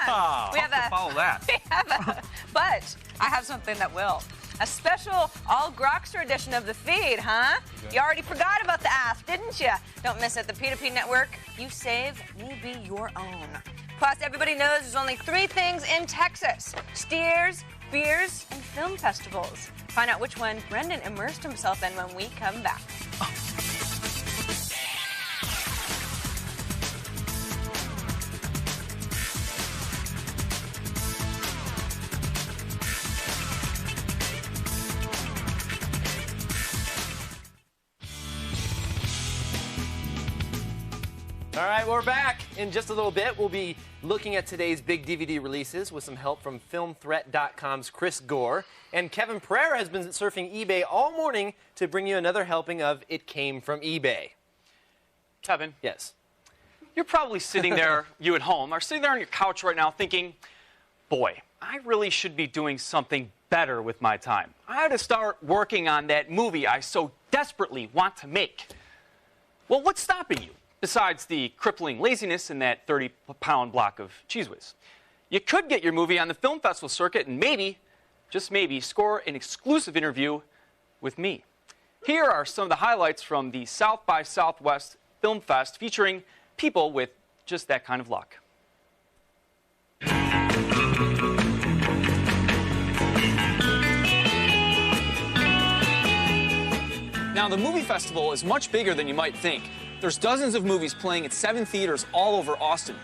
[SPEAKER 1] We have to follow that.
[SPEAKER 4] But I have something that will. A special all-Grokster edition of the feed, huh? You already forgot about the ask, didn't you? Don't miss it. The P2P network. You save, we be your own. Plus, everybody knows there's only 3 things in Texas: steers, beers, and film festivals. Find out which one Brendan immersed himself in when we come back.
[SPEAKER 3] All right, we're back. In just a little bit, we'll be looking at today's big DVD releases with some help from FilmThreat.com's Chris Gore. And Kevin Pereira has been surfing eBay all morning to bring you another helping of It Came from eBay.
[SPEAKER 8] Kevin.
[SPEAKER 3] Yes.
[SPEAKER 8] You're probably sitting there, you at home, are sitting there on your couch right now thinking, boy, I really should be doing something better with my time. I had to start working on that movie I so desperately want to make. Well, what's stopping you? Besides the crippling laziness in that 30-pound block of Cheez Whiz. You could get your movie on the film festival circuit and maybe, just maybe, score an exclusive interview with me. Here are some of the highlights from the South by Southwest Film Fest featuring people with just that kind of luck. the movie festival is much bigger than you might think. There's dozens of movies playing at 7 theaters all over Austin.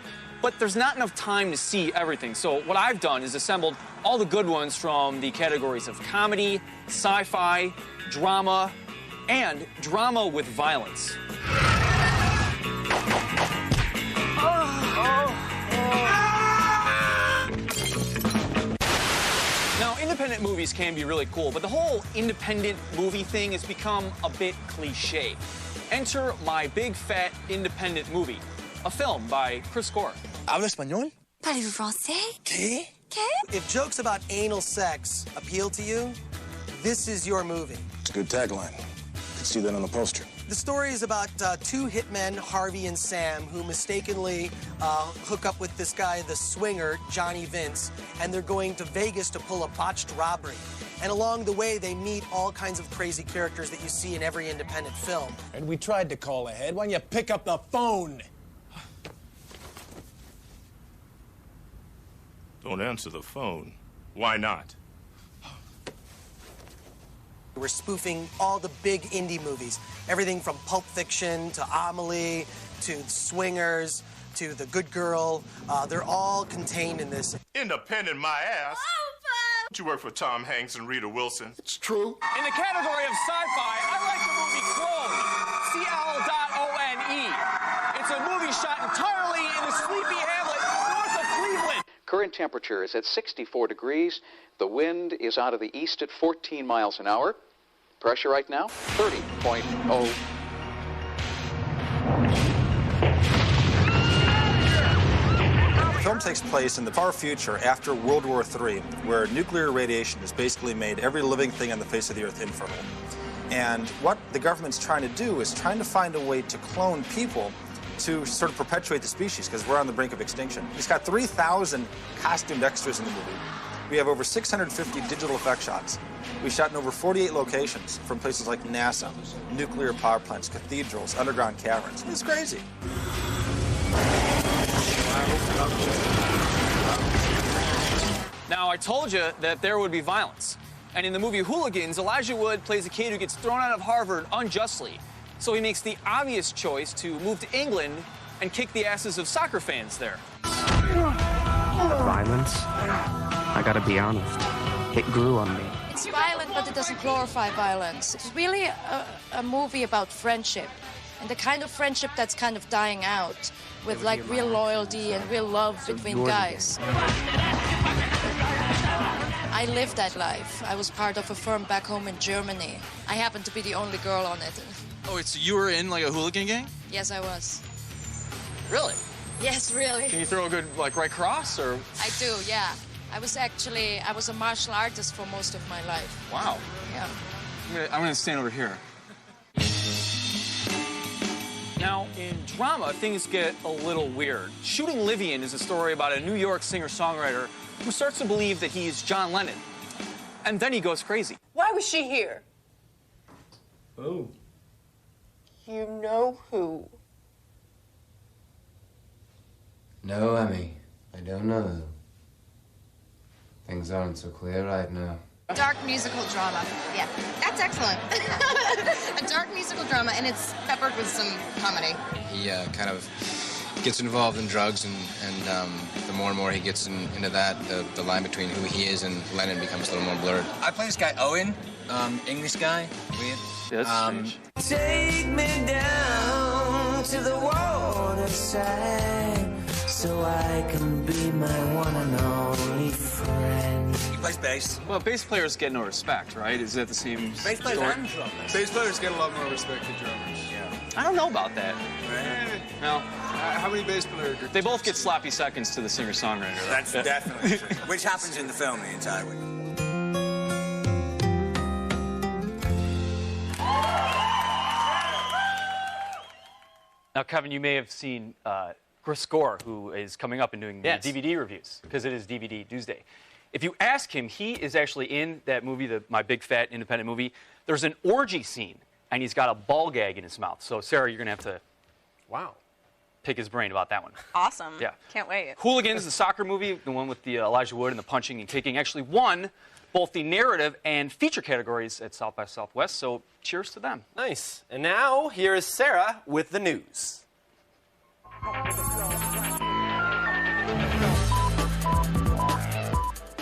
[SPEAKER 8] But there's not enough time to see everything. So what I've done is assembled all the good ones from the categories of comedy, sci-fi, drama, and drama with violence. Now, independent movies can be really cool, but the whole independent movie thing has become a bit cliche. Enter My Big Fat Independent Movie, a film by Gore.
[SPEAKER 9] ¿Habla español?
[SPEAKER 10] Parlez-vous français?
[SPEAKER 9] ¿Qué?
[SPEAKER 10] ¿Qué?
[SPEAKER 9] If jokes about anal sex appeal to you, this is your movie.
[SPEAKER 11] It's a good tagline. Could see that on the poster.
[SPEAKER 9] The story is about two hitmen, Harvey and Sam, who mistakenly hook up with this guy, the swinger, Johnny Vince, and they're going to Vegas to pull a botched robbery. And along the way, they meet all kinds of crazy characters that you see in every independent film.
[SPEAKER 12] And we tried to call ahead. Why don't you pick up the phone?
[SPEAKER 2] Don't answer the phone. Why not?
[SPEAKER 9] We're spoofing all the big indie movies. Everything from Pulp Fiction to Amelie to Swingers to The Good Girl. They're all contained in this.
[SPEAKER 2] Independent, my ass. You work for Tom Hanks and Rita Wilson.
[SPEAKER 11] It's true.
[SPEAKER 8] In the category of sci-fi, I like the movie Clone, C-L-O-N-E. It's a movie shot entirely in the sleepy hamlet north of Cleveland.
[SPEAKER 6] Current temperature is at 64 degrees. The wind is out of the east at 14 miles an hour. Pressure right now, 30.0.
[SPEAKER 13] The film takes place in the far future after World War III, where nuclear radiation has basically made every living thing on the face of the earth infertile. And what the government's trying to do is trying to find a way to clone people to sort of perpetuate the species, because we're on the brink of extinction. He's got 3,000 costumed extras in the movie. We have over 650 digital effect shots. We shot in over 48 locations, from places like NASA, nuclear power plants, cathedrals, underground caverns. It's crazy.
[SPEAKER 8] Now, I told you that there would be violence. And in the movie Hooligans, Elijah Wood plays a kid who gets thrown out of Harvard unjustly. So he makes the obvious choice to move to England and kick the asses of soccer fans there.
[SPEAKER 14] Violence? I gotta be honest, it grew on me.
[SPEAKER 10] It's violent, but it doesn't glorify violence. It's really a movie about friendship, and the kind of friendship that's kind of dying out, with like real loyalty and real love between guys. I lived that life. I was part of a firm back home in Germany. I happened to be the only girl on it.
[SPEAKER 15] Oh, so you were in like a hooligan gang?
[SPEAKER 10] Yes, I was.
[SPEAKER 8] Really?
[SPEAKER 10] Yes, really.
[SPEAKER 8] Can you throw a good, like, right cross, or?
[SPEAKER 10] I do, yeah. I was a martial artist for most of my life.
[SPEAKER 8] Wow.
[SPEAKER 10] Yeah.
[SPEAKER 8] I'm gonna stand over here. Now, in drama, things get a little weird. Shooting Livian is a story about a New York singer-songwriter who starts to believe that he's John Lennon. And then he goes crazy.
[SPEAKER 16] Why was she here?
[SPEAKER 12] Who?
[SPEAKER 16] You know who.
[SPEAKER 17] No, Emmy, I don't know who. Things aren't so clear right now.
[SPEAKER 18] Dark musical drama. Yeah, that's excellent. A dark musical drama, and it's peppered with some comedy.
[SPEAKER 19] He kind of gets involved in drugs, and the more and more he gets into that, the line between who he is and Lennon becomes a little more blurred.
[SPEAKER 20] I play this guy Owen, English guy, weird.
[SPEAKER 8] Yeah, that's strange.
[SPEAKER 21] Take me down to the waterside so I can be my one and only friend.
[SPEAKER 20] He plays bass.
[SPEAKER 8] Well, bass players get no respect, right? Is that the same
[SPEAKER 20] Bass players
[SPEAKER 8] story?
[SPEAKER 20] and drummers.
[SPEAKER 12] Bass players get a lot more respect than drummers.
[SPEAKER 20] Yeah.
[SPEAKER 8] I don't know about that. No.
[SPEAKER 12] How many bass players?
[SPEAKER 8] They both get sloppy seconds to the singer-songwriter.
[SPEAKER 20] That's definitely true. Which happens in the film the entire way.
[SPEAKER 8] Now, Kevin, you may have seen Gore, who is coming up and doing the DVD reviews, because it is DVD Tuesday. If you ask him, he is actually in that movie, My Big Fat Independent Movie. There's an orgy scene, and he's got a ball gag in his mouth. So, Sarah, you're going to have to...
[SPEAKER 12] Wow.
[SPEAKER 8] pick his brain about that one.
[SPEAKER 4] Awesome.
[SPEAKER 8] Yeah.
[SPEAKER 4] Can't wait.
[SPEAKER 8] Hooligans, the soccer movie, the one with the Elijah Wood and the punching and kicking, actually won both the narrative and feature categories at South by Southwest, so cheers to them.
[SPEAKER 3] Nice. And now, here is Sarah with the news.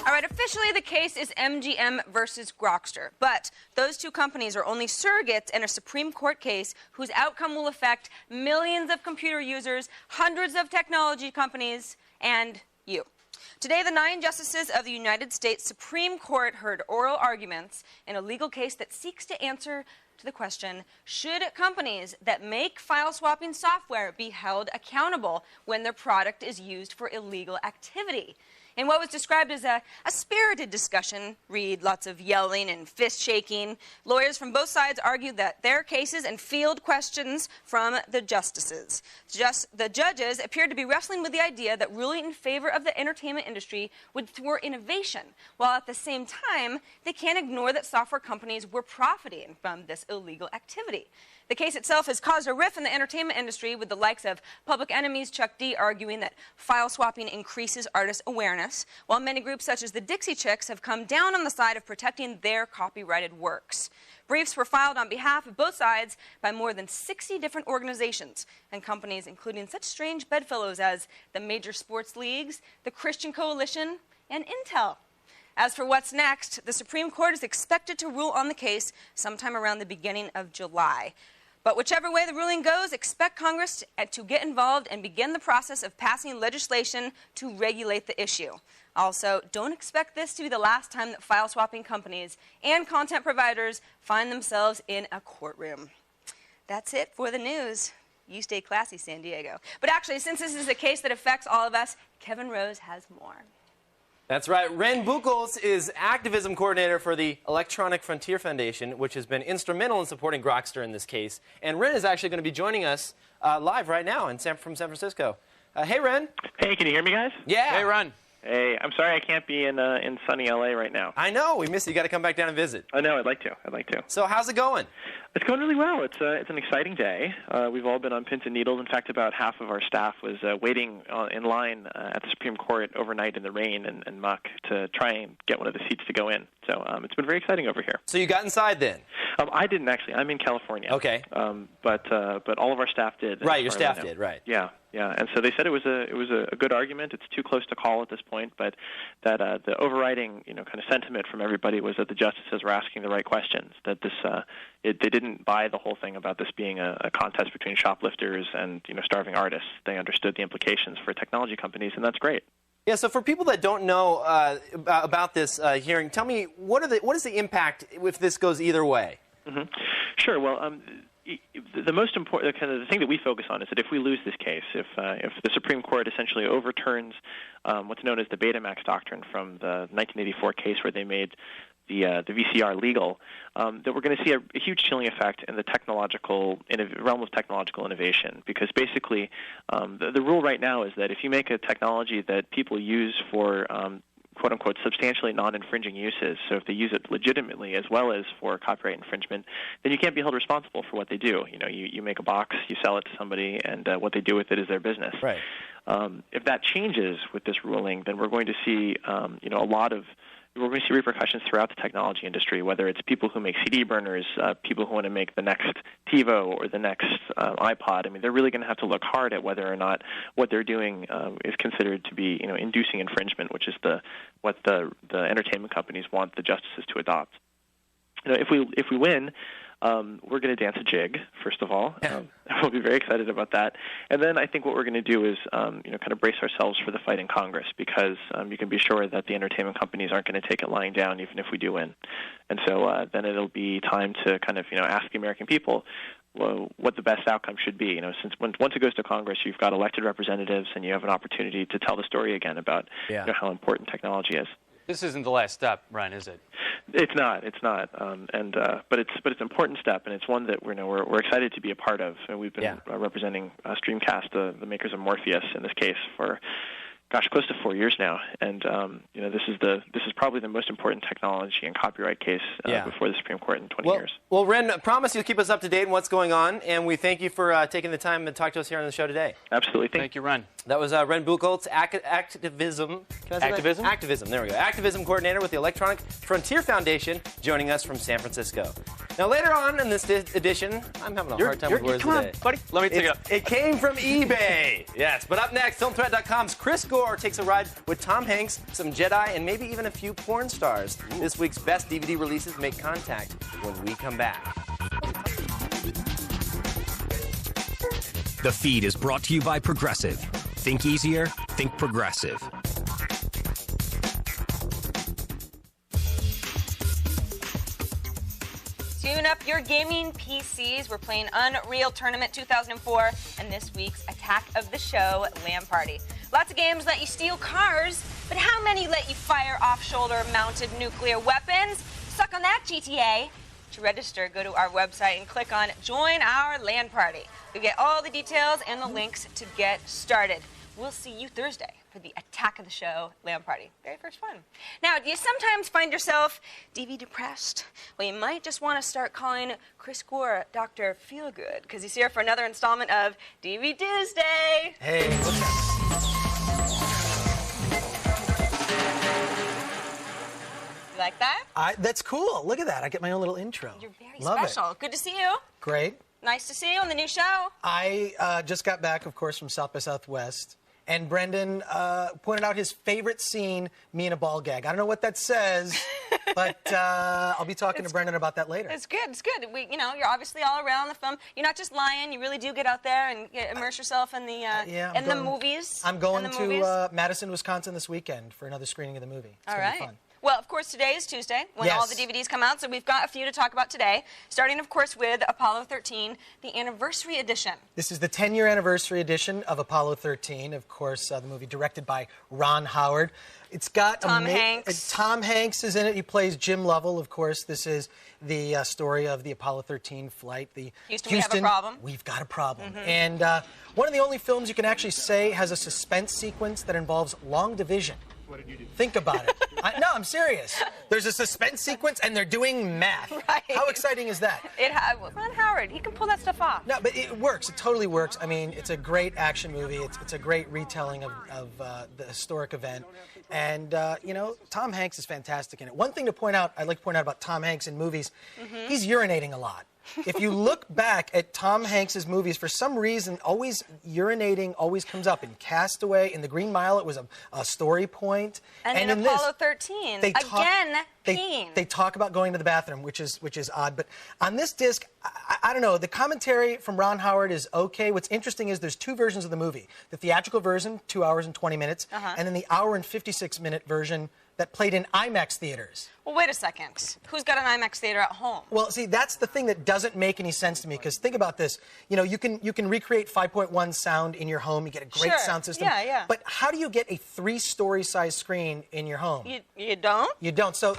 [SPEAKER 4] All right, officially the case is MGM versus Grokster, but those two companies are only surrogates in a Supreme Court case whose outcome will affect millions of computer users, hundreds of technology companies, and you. Today, the 9 justices of the United States Supreme Court heard oral arguments in a legal case that seeks to answer to the question, should companies that make file-swapping software be held accountable when their product is used for illegal activity? In what was described as a spirited discussion, read lots of yelling and fist shaking, lawyers from both sides argued that their cases and field questions from the justices. The judges appeared to be wrestling with the idea that ruling in favor of the entertainment industry would thwart innovation, while at the same time, they can't ignore that software companies were profiting from this illegal activity. The case itself has caused a rift in the entertainment industry, with the likes of Public Enemy's Chuck D arguing that file swapping increases artist awareness, while many groups such as the Dixie Chicks have come down on the side of protecting their copyrighted works. Briefs were filed on behalf of both sides by more than 60 different organizations and companies, including such strange bedfellows as the major sports leagues, the Christian Coalition, and Intel. As for what's next, the Supreme Court is expected to rule on the case sometime around the beginning of July. But whichever way the ruling goes, expect Congress to get involved and begin the process of passing legislation to regulate the issue. Also, don't expect this to be the last time that file-swapping companies and content providers find themselves in a courtroom. That's it for the news. You stay classy, San Diego. But actually, since this is a case that affects all of us, Kevin Rose has more.
[SPEAKER 3] That's right. Ren Buchholz is activism coordinator for the Electronic Frontier Foundation, which has been instrumental in supporting Grokster in this case. And Ren is actually going to be joining us live right now from San Francisco. Hey, Ren.
[SPEAKER 5] Hey, can you hear me, guys?
[SPEAKER 3] Yeah.
[SPEAKER 8] Hey, Ren.
[SPEAKER 5] Hey, I'm sorry I can't be in sunny LA right now.
[SPEAKER 3] I know. We miss you. You got to come back down and visit.
[SPEAKER 5] I know. I'd like to.
[SPEAKER 3] So how's it going?
[SPEAKER 5] It's going really well. It's an exciting day. We've all been on pins and needles. In fact, about half of our staff was waiting in line at the Supreme Court overnight in the rain and muck to try and get one of the seats to go in. So it's been very exciting over here.
[SPEAKER 3] So you got inside then?
[SPEAKER 5] I didn't actually. I'm in California.
[SPEAKER 3] Okay.
[SPEAKER 5] But all of our staff did.
[SPEAKER 3] Right, your staff did. Right.
[SPEAKER 5] Yeah. Yeah, and so they said it was a good argument. It's too close to call at this point, but that the overriding kind of sentiment from everybody was that the justices were asking the right questions. That they didn't buy the whole thing about this being a contest between shoplifters and starving artists. They understood the implications for technology companies, and that's great.
[SPEAKER 3] Yeah. So for people that don't know about this hearing, tell me what is the impact if this goes either way?
[SPEAKER 5] Mm-hmm. Sure. Well. The most important the thing that we focus on is that if we lose this case, if the Supreme Court essentially overturns what's known as the Betamax doctrine from the 1984 case where they made the VCR legal, that we're going to see a huge chilling effect in the realm of technological innovation. Because basically, the rule right now is that if you make a technology that people use for quote-unquote substantially non-infringing uses, so if they use it legitimately as well as for copyright infringement, then you can't be held responsible for what they do. You make a box, you sell it to somebody, and what they do with it is their business.
[SPEAKER 3] Right.
[SPEAKER 5] If that changes with this ruling, then we're going to see we're going to see repercussions throughout the technology industry, whether it's people who make CD burners, people who want to make the next TiVo or the next iPod. I mean, they're really going to have to look hard at whether or not what they're doing is considered to be, inducing infringement, which is what the entertainment companies want the justices to adopt. If we win, we're going to dance a jig, first of all. We'll be very excited about that. And then I think what we're going to do is, kind of brace ourselves for the fight in Congress, because you can be sure that the entertainment companies aren't going to take it lying down, even if we do win. And so then it'll be time to kind of, ask the American people what the best outcome should be. Since once it goes to Congress, you've got elected representatives, and you have an opportunity to tell the story again about how important technology is.
[SPEAKER 8] This isn't the last step, Ren, is it?
[SPEAKER 5] It's not. But it's an important step, and it's one that we're excited to be a part of. And we've been representing Streamcast, the makers of Morpheus, in this case for close to 4 years now, and this is probably the most important technology and copyright case before the Supreme Court in 20 years.
[SPEAKER 3] Well, Ren, promise you'll keep us up to date on what's going on, and we thank you for taking the time to talk to us here on the show today.
[SPEAKER 5] Absolutely.
[SPEAKER 8] Thank you, Ren.
[SPEAKER 3] That was Ren Buchholz, activism.
[SPEAKER 8] Activism?
[SPEAKER 3] Activism. There we go. Activism coordinator with the Electronic Frontier Foundation, joining us from San Francisco. Now, later on in this edition, I'm having a hard time with words
[SPEAKER 8] come
[SPEAKER 3] today.
[SPEAKER 8] on, buddy. Let me take it up.
[SPEAKER 3] It came from eBay. Yes, but up next, FilmThreat.com's Chris Gore takes a ride with Tom Hanks, some Jedi, and maybe even a few porn stars. This week's best DVD releases make contact when we come back.
[SPEAKER 7] The feed is brought to you by Progressive. Think easier, think Progressive.
[SPEAKER 4] Tune up your gaming PCs. We're playing Unreal Tournament 2004 and this week's Attack of the Show LAN Party. Lots of games let you steal cars, but how many let you fire off-shoulder mounted nuclear weapons? Suck on that, GTA. To register, go to our website and click on Join Our LAN Party. You'll get all the details and the links to get started. We'll see you Thursday for the Attack of the Show LAN Party. Very first one. Now, do you sometimes find yourself DV depressed? Well, you might just want to start calling Chris Gore Dr. Feelgood, because he's here for another installment of DV Tuesday.
[SPEAKER 9] Hey, what's up?
[SPEAKER 4] You like that?
[SPEAKER 9] That's cool. Look at that. I get my own little intro.
[SPEAKER 4] You're very
[SPEAKER 9] Love
[SPEAKER 4] special. Good to see you.
[SPEAKER 9] Great.
[SPEAKER 4] Nice to see you on the new show.
[SPEAKER 9] I just got back, of course, from South by Southwest, and Brendan pointed out his favorite scene, me in a ball gag. I don't know what that says, but I'll be talking to Brendan about that later.
[SPEAKER 4] It's good. It's good. You're obviously all around the film. You're not just lying. You really do get out there and immerse yourself in the movies.
[SPEAKER 9] I'm going to Madison, Wisconsin this weekend for another screening of the movie. It's
[SPEAKER 4] all
[SPEAKER 9] gonna be
[SPEAKER 4] right.
[SPEAKER 9] fun.
[SPEAKER 4] Well, of course, today is Tuesday when all the DVDs come out, so we've got a few to talk about today, starting, of course, with Apollo 13, the anniversary edition.
[SPEAKER 9] This is the 10-year anniversary edition of Apollo 13, of course, the movie directed by Ron Howard. It's got
[SPEAKER 4] Tom Hanks.
[SPEAKER 9] Tom Hanks is in it. He plays Jim Lovell, of course. This is the story of the Apollo 13 flight.
[SPEAKER 4] Houston, we have a problem.
[SPEAKER 9] We've got a problem. And one of the only films you can actually say has a suspense sequence that involves long division.
[SPEAKER 2] What did you do?
[SPEAKER 9] Think about it. No, I'm serious. There's a suspense sequence, and they're doing math.
[SPEAKER 4] Right.
[SPEAKER 9] How exciting is that?
[SPEAKER 4] Ron Howard, he can pull that stuff off.
[SPEAKER 9] No, but it works. It totally works. I mean, it's a great action movie. It's a great retelling of the historic event. And, Tom Hanks is fantastic in it. One thing to point out, I'd like to point out about Tom Hanks in movies, he's urinating a lot. If you look back at Tom Hanks's movies, for some reason, always urinating always comes up. In Castaway, in The Green Mile, it was a story point.
[SPEAKER 4] And in Apollo 13,
[SPEAKER 9] they talk about going to the bathroom, which is odd. But on this disc, I don't know. The commentary from Ron Howard is okay. What's interesting is there's two versions of the movie: the theatrical version, 2 hours and 20 minutes, and then the hour and 56-minute version that played in IMAX theaters.
[SPEAKER 4] Well, wait a second. Who's got an IMAX theater at home?
[SPEAKER 9] Well, see, that's the thing that doesn't make any sense to me, because think about this. You can recreate 5.1 sound in your home. You get a great sound system.
[SPEAKER 4] Yeah.
[SPEAKER 9] But how do you get a 3-story size screen in your home?
[SPEAKER 4] You don't?
[SPEAKER 9] You don't. So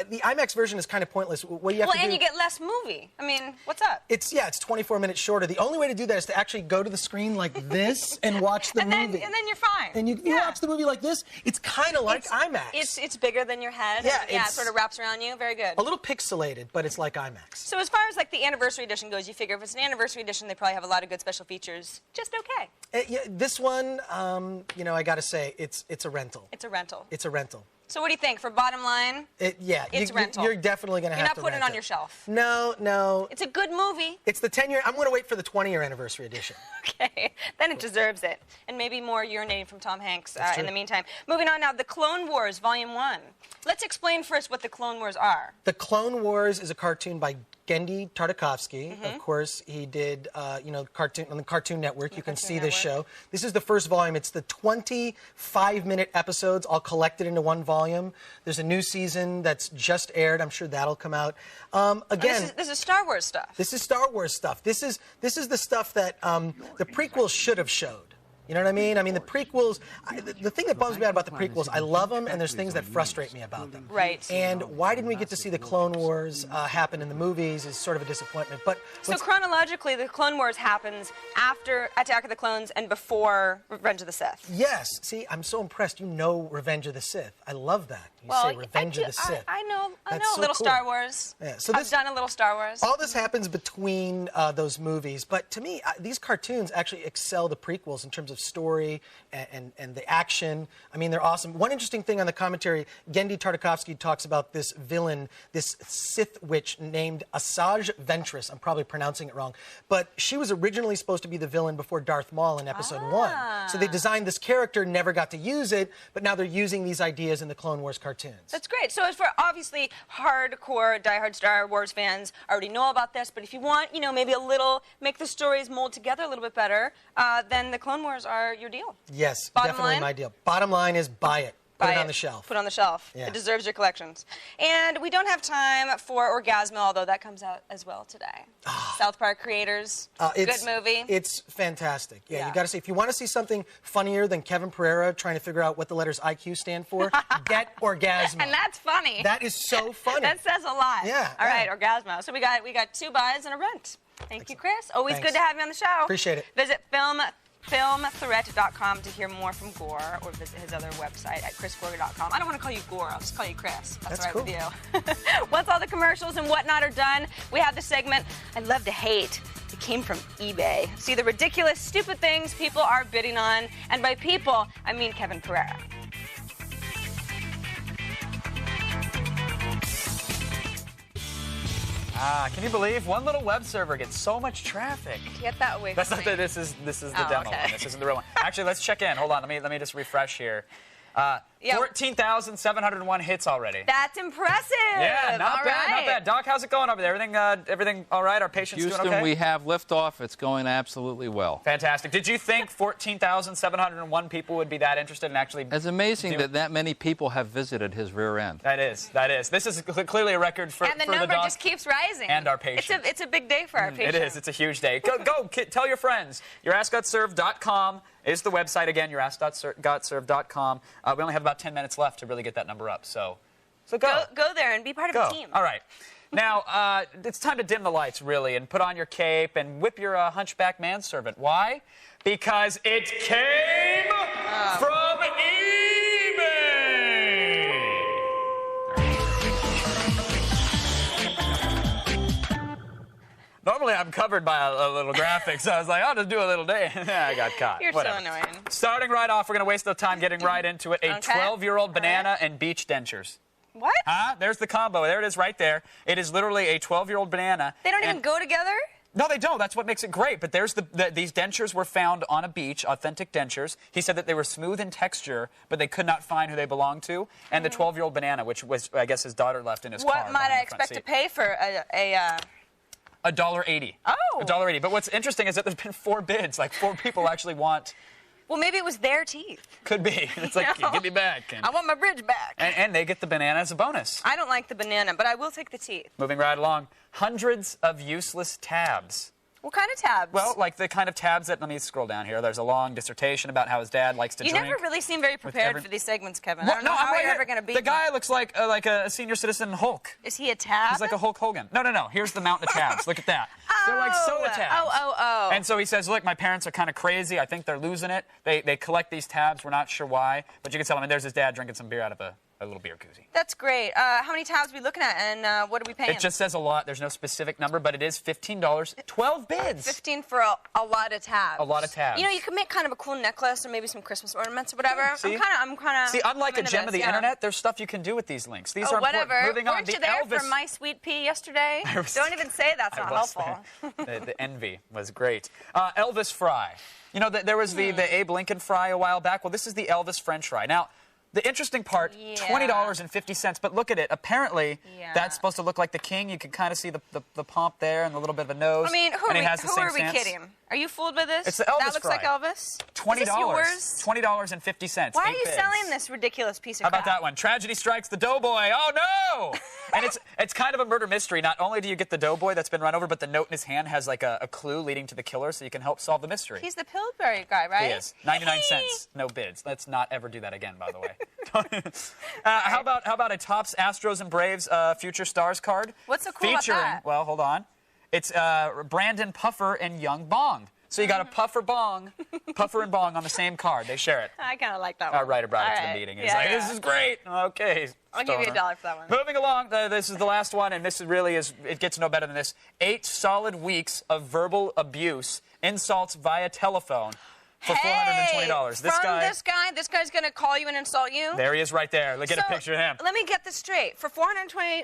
[SPEAKER 9] the IMAX version is kind of pointless. What you have to do...
[SPEAKER 4] and you get less movie. I mean, what's up?
[SPEAKER 9] It's 24 minutes shorter. The only way to do that is to actually go to the screen like this and watch the movie.
[SPEAKER 4] And then you're fine.
[SPEAKER 9] And you watch the movie like this. It's kind of like IMAX.
[SPEAKER 4] It's bigger than your head. Yeah, it sort of wraps around you. Very good.
[SPEAKER 9] A little pixelated, but it's like IMAX.
[SPEAKER 4] So as far as like the anniversary edition goes, you figure if it's an anniversary edition, they probably have a lot of good special features. Just okay.
[SPEAKER 9] This one, I got to say, it's a rental.
[SPEAKER 4] It's a rental.
[SPEAKER 9] It's a rental.
[SPEAKER 4] So what do you think? For bottom line, it's rental.
[SPEAKER 9] You're definitely going to have to
[SPEAKER 4] You're not putting it on your shelf.
[SPEAKER 9] No.
[SPEAKER 4] It's a good movie.
[SPEAKER 9] It's the 10-year. I'm going to wait for the 20-year anniversary edition.
[SPEAKER 4] Okay. Then it deserves it. And maybe more urinating from Tom Hanks in the meantime. Moving on now, The Clone Wars, Volume 1. Let's explain first what The Clone Wars are.
[SPEAKER 9] The Clone Wars is a cartoon by Genndy Tartakovsky. Of course, he did, cartoon on the Cartoon Network. You can see this show. This is the first volume. It's the 25-minute episodes all collected into one volume. There's a new season that's just aired. I'm sure that'll come out. Again,
[SPEAKER 4] this is Star Wars stuff.
[SPEAKER 9] This is Star Wars stuff. This is the stuff that the prequels should have showed. You know what I mean? I mean, the prequels, the thing that bums me out about the prequels, I love them, and there's things that frustrate me about them.
[SPEAKER 4] Right.
[SPEAKER 9] And why didn't we get to see the Clone Wars happen in the movies is sort of a disappointment. But
[SPEAKER 4] so chronologically, the Clone Wars happens after Attack of the Clones and before Revenge of the Sith.
[SPEAKER 9] Yes. See, I'm so impressed. You know Revenge of the Sith. I love that. You say Revenge of the Sith.
[SPEAKER 4] I know
[SPEAKER 9] That's
[SPEAKER 4] a
[SPEAKER 9] so
[SPEAKER 4] little
[SPEAKER 9] cool.
[SPEAKER 4] Star Wars.
[SPEAKER 9] Yeah. So
[SPEAKER 4] I've done a little Star Wars.
[SPEAKER 9] All this happens between those movies, but to me, these cartoons actually excel the prequels in terms of story and the action. I mean, they're awesome. One interesting thing on the commentary, Genndy Tartakovsky talks about this villain, this Sith witch named Asajj Ventress. I'm probably pronouncing it wrong, but she was originally supposed to be the villain before Darth Maul in Episode 1. So they designed this character, never got to use it, but now they're using these ideas in the Clone Wars cartoons.
[SPEAKER 4] That's great. So as for obviously hardcore, diehard Star Wars fans already know about this, but if you want, you know, maybe a little, make the stories mold together a little bit better, then the Clone Wars are your deal.
[SPEAKER 9] Yes,
[SPEAKER 4] Bottom
[SPEAKER 9] definitely
[SPEAKER 4] line?
[SPEAKER 9] my deal. Bottom line is buy it. Put it on the shelf.
[SPEAKER 4] Put it on the shelf.
[SPEAKER 9] Yeah.
[SPEAKER 4] It deserves your collections. And we don't have time for Orgasmo, although that comes out as well today. South Park creators. Good movie.
[SPEAKER 9] It's fantastic. Yeah,
[SPEAKER 4] Yeah.
[SPEAKER 9] you got to see. If you want to see something funnier than Kevin Pereira trying to figure out what the letters IQ stand for, get Orgasmo.
[SPEAKER 4] And that's funny.
[SPEAKER 9] That is so funny.
[SPEAKER 4] That says a lot.
[SPEAKER 9] Yeah.
[SPEAKER 4] All right, Orgasmo. So we got 2 buys and a rent. Thank you, Chris. Always
[SPEAKER 9] Thanks.
[SPEAKER 4] good to have you on the show.
[SPEAKER 9] Appreciate it.
[SPEAKER 4] Visit filmthreat.com to hear more from Gore, or visit his other website at chrisgore.com. I don't want to call you Gore. I'll just call you Chris. That's all right with you. Once all the commercials and whatnot are done, we have the segment I Love to Hate. It came from eBay. See the ridiculous, stupid things people are bidding on. And by people, I mean Kevin Pereira.
[SPEAKER 1] Can you believe one little web server gets so much traffic?
[SPEAKER 4] Get that away
[SPEAKER 1] That's
[SPEAKER 4] from
[SPEAKER 1] not
[SPEAKER 4] me.
[SPEAKER 1] the, this is the
[SPEAKER 4] Oh,
[SPEAKER 1] demo
[SPEAKER 4] okay.
[SPEAKER 1] one. This isn't the real one. Actually, let's check in. Hold on. Let me just refresh here. 14,701 hits already.
[SPEAKER 4] That's impressive.
[SPEAKER 1] Yeah, not
[SPEAKER 4] All
[SPEAKER 1] bad, not
[SPEAKER 4] right.
[SPEAKER 1] bad. Doc, how's it going over there? Everything all right? Our patients
[SPEAKER 6] Houston,
[SPEAKER 1] doing okay?
[SPEAKER 6] we have liftoff. It's going absolutely well.
[SPEAKER 1] Fantastic. Did you think 14,701 people would be that interested in actually?
[SPEAKER 6] It's amazing that many people have visited his rear end.
[SPEAKER 1] That is. This is clearly a record for
[SPEAKER 4] And the
[SPEAKER 1] for
[SPEAKER 4] number
[SPEAKER 1] Doc
[SPEAKER 4] just keeps rising.
[SPEAKER 1] and our patients.
[SPEAKER 4] It's a big day for our patients.
[SPEAKER 1] It is. It's a huge day. Go tell your friends. YourAsk.serve.com is the website. Again, YourAsk.serve.com. We only have about 10 minutes left to really get that number up. So go.
[SPEAKER 4] Go there and be part of
[SPEAKER 1] Go.
[SPEAKER 4] the team.
[SPEAKER 1] All right. Now, it's time to dim the lights, really, and put on your cape and whip your hunchback manservant. Why? Because it came from eBay! Normally, I'm covered by a little graphic, so I was like, I'll just do a little day. I got caught.
[SPEAKER 4] You're
[SPEAKER 1] Whatever.
[SPEAKER 4] so annoying.
[SPEAKER 1] Starting right off, we're going to waste no time getting right into it. A
[SPEAKER 4] Okay.
[SPEAKER 1] 12-year-old banana and beach dentures.
[SPEAKER 4] What?
[SPEAKER 1] There's the combo. There it is right there. It is literally a 12-year-old banana.
[SPEAKER 4] They don't even go together?
[SPEAKER 1] No, they don't. That's what makes it great. But there's these dentures were found on a beach, authentic dentures. He said that they were smooth in texture, but they could not find who they belonged to. And the 12-year-old banana, which was, I guess, his daughter left in his car.
[SPEAKER 4] What might I expect to pay for a
[SPEAKER 1] $1.80.
[SPEAKER 4] Oh.
[SPEAKER 1] $1.80. But what's interesting is that there's been 4 bids. Like 4 people actually want.
[SPEAKER 4] Well, maybe it was their teeth.
[SPEAKER 1] Could be. It's like,
[SPEAKER 4] No.
[SPEAKER 1] give me back.
[SPEAKER 4] I want my bridge back.
[SPEAKER 1] And they get the banana as a bonus.
[SPEAKER 4] I don't like the banana, but I will take the teeth.
[SPEAKER 1] Moving right along. Hundreds of useless tabs.
[SPEAKER 4] What kind of tabs?
[SPEAKER 1] Well, like the kind of tabs that, let me scroll down here. There's a long dissertation about how his dad likes to
[SPEAKER 4] you
[SPEAKER 1] drink.
[SPEAKER 4] never really seem very prepared for these segments, Kevin. I
[SPEAKER 1] Well,
[SPEAKER 4] don't know how
[SPEAKER 1] I'm right
[SPEAKER 4] you're
[SPEAKER 1] here.
[SPEAKER 4] ever going to be.
[SPEAKER 1] The guy looks like a senior citizen Hulk.
[SPEAKER 4] Is he a tab?
[SPEAKER 1] He's like a Hulk Hogan. No. Here's the mountain of tabs. Look at that. They're like soda tabs.
[SPEAKER 4] Oh.
[SPEAKER 1] And so he says, look, my parents are kind of crazy. I think they're losing it. They collect these tabs. We're not sure why. But you can tell him, and there's his dad drinking some beer out of a little beer koozie.
[SPEAKER 4] That's great. How many tabs are we looking at, and what are we paying?
[SPEAKER 1] It just says a lot. There's no specific number, but it is $15. 12 bids.
[SPEAKER 4] 15 for a lot of tabs.
[SPEAKER 1] A lot of tabs.
[SPEAKER 4] You know, you could make kind of a cool necklace or maybe some Christmas ornaments or whatever.
[SPEAKER 1] See?
[SPEAKER 4] I'm kind of.
[SPEAKER 1] See, unlike a gem of the internet, there's stuff you can do with these links. These are
[SPEAKER 4] whatever.
[SPEAKER 1] important. Moving on,
[SPEAKER 4] Weren't
[SPEAKER 1] the
[SPEAKER 4] you there
[SPEAKER 1] Elvis.
[SPEAKER 4] for my sweet pea yesterday? Don't even say that's not helpful.
[SPEAKER 1] The envy was great. Elvis fry. You know, there was the Abe Lincoln fry a while back. Well, this is the Elvis French fry. Now, the interesting part, $20.50, but look at it. Apparently, that's supposed to look like the king. You can kind of see the pomp there and a little bit of a nose.
[SPEAKER 4] I mean, who
[SPEAKER 1] and
[SPEAKER 4] are
[SPEAKER 1] it has the
[SPEAKER 4] who
[SPEAKER 1] same
[SPEAKER 4] are we
[SPEAKER 1] stance.
[SPEAKER 4] kidding? Are you fooled by this?
[SPEAKER 1] It's the Elvis
[SPEAKER 4] That looks
[SPEAKER 1] fry.
[SPEAKER 4] like Elvis.
[SPEAKER 1] $20.
[SPEAKER 4] Is this yours?
[SPEAKER 1] $20.50.
[SPEAKER 4] Why are
[SPEAKER 1] 8
[SPEAKER 4] you
[SPEAKER 1] bids.
[SPEAKER 4] selling this ridiculous piece of
[SPEAKER 1] How about
[SPEAKER 4] crap?
[SPEAKER 1] that one? Tragedy strikes the doughboy. Oh no! And it's kind of a murder mystery. Not only do you get the doughboy that's been run over, but the note in his hand has like a clue leading to the killer, so you can help solve the mystery.
[SPEAKER 4] He's the Pillsbury guy, right?
[SPEAKER 1] He is. 99 cents. No bids. Let's not ever do that again, by the way. How about a Topps Astros and Braves Future Stars card?
[SPEAKER 4] What's so cool about
[SPEAKER 1] featuring,
[SPEAKER 4] that?
[SPEAKER 1] well, hold on. It's Brandon Puffer and Young Bong. So you got a Puffer and Bong on the same card. They share it.
[SPEAKER 4] I kind of like that one.
[SPEAKER 1] Our writer brought it to
[SPEAKER 4] All
[SPEAKER 1] the
[SPEAKER 4] right.
[SPEAKER 1] meeting. He's like, this is great. Okay.
[SPEAKER 4] I'll give you
[SPEAKER 1] Stoner.
[SPEAKER 4] $1 for that one.
[SPEAKER 1] Moving along, this is the last one, and this really is, it gets no better than this. 8 solid weeks of verbal abuse, insults via telephone for $420.
[SPEAKER 4] This guy's going to call you and insult you?
[SPEAKER 1] There he is right there. Look at a picture of him.
[SPEAKER 4] Let me get this straight. For $420,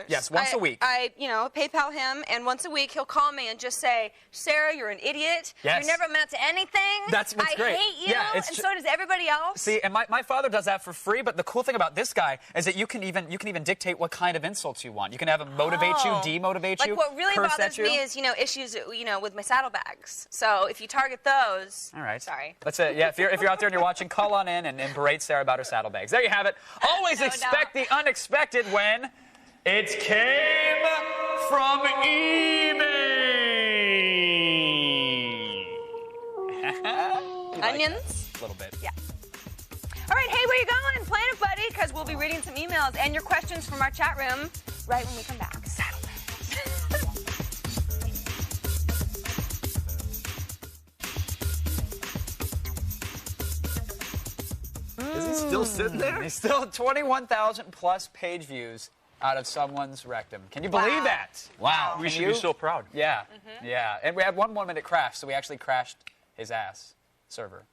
[SPEAKER 1] Yes, once a week.
[SPEAKER 4] I PayPal him, and once a week he'll call me and just say, Sarah, you're an idiot.
[SPEAKER 1] Yes.
[SPEAKER 4] You're never amount to anything.
[SPEAKER 1] That's what's great.
[SPEAKER 4] I hate you,
[SPEAKER 1] Yeah,
[SPEAKER 4] and so does everybody else.
[SPEAKER 1] See, and my father does that for free, but the cool thing about this guy is that you can even dictate what kind of insults you want. You can have him motivate you, demotivate you,
[SPEAKER 4] Like what really
[SPEAKER 1] curse
[SPEAKER 4] bothers
[SPEAKER 1] at you.
[SPEAKER 4] me is, issues, with my saddlebags. So if you target those.
[SPEAKER 1] All right.
[SPEAKER 4] Sorry.
[SPEAKER 1] That's it. Yeah, if you're out there and you're watching, call on in and berate Sarah about her saddlebags. There you have it. Always expect the unexpected when it came from eBay.
[SPEAKER 4] Onions?
[SPEAKER 1] A little bit.
[SPEAKER 4] Yeah. All right, hey, where you going? Plan it, buddy, because we'll be reading some emails and your questions from our chat room right when we come back. Saddlebags.
[SPEAKER 1] Is he still sitting there? He's still 21,000 plus page views out of someone's rectum. Can you believe that? Wow.
[SPEAKER 8] We should be so proud.
[SPEAKER 1] Yeah. Yeah. And we had one moment it crashed, so we actually crashed his ass server.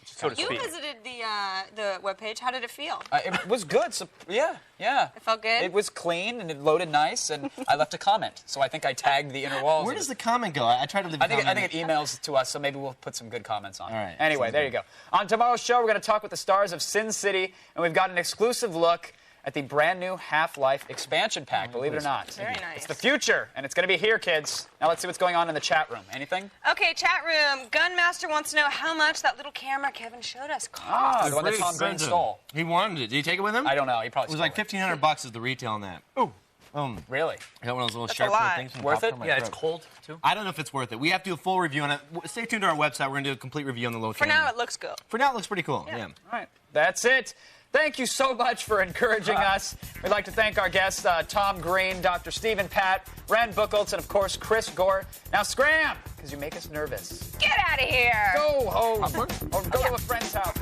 [SPEAKER 8] So to
[SPEAKER 4] You
[SPEAKER 8] speak.
[SPEAKER 4] visited the webpage. How did it feel?
[SPEAKER 1] It was good. So, yeah.
[SPEAKER 4] It felt good?
[SPEAKER 1] It was clean and it loaded nice, and I left a comment. So I think I tagged the inner walls.
[SPEAKER 3] Where does the comment go? I tried to leave a comment.
[SPEAKER 1] I think it emails to us, so maybe we'll put some good comments on it.
[SPEAKER 3] All right.
[SPEAKER 1] Anyway, there you go. On tomorrow's show, we're going to talk with the stars of Sin City, and we've got an exclusive look at the brand new Half-Life expansion pack, believe it or not.
[SPEAKER 4] Very nice.
[SPEAKER 1] It's the future, and it's going to be here, kids. Now let's see what's going on in the chat room. Anything?
[SPEAKER 4] Okay, chat room. Gunmaster wants to know how much that little camera Kevin showed us cost.
[SPEAKER 1] The one that Tom Green stole.
[SPEAKER 3] He wanted it. Did he take it with him?
[SPEAKER 1] I don't know. He probably
[SPEAKER 3] It was like $1,500 is the retail on that.
[SPEAKER 1] Ooh.
[SPEAKER 3] I
[SPEAKER 1] Really?
[SPEAKER 3] got one of those little
[SPEAKER 4] That's
[SPEAKER 3] sharp
[SPEAKER 4] a lot.
[SPEAKER 3] things.
[SPEAKER 1] Worth it?
[SPEAKER 8] Yeah, it's cold, too.
[SPEAKER 3] I don't know if it's worth it. We have to do a full review on it. Stay tuned to our website. We're going to do a complete review on the little
[SPEAKER 4] For
[SPEAKER 3] camera.
[SPEAKER 4] now, it looks good.
[SPEAKER 3] For now, it looks pretty cool. Yeah.
[SPEAKER 1] All right. That's it. Thank you so much for encouraging us. We'd like to thank our guests, Tom Green, Dr. Stephen Pat, Ren Buchholz, and, of course, Chris Gore. Now scram, because you make us nervous.
[SPEAKER 4] Get out of here.
[SPEAKER 1] Go home. Or go to a friend's house.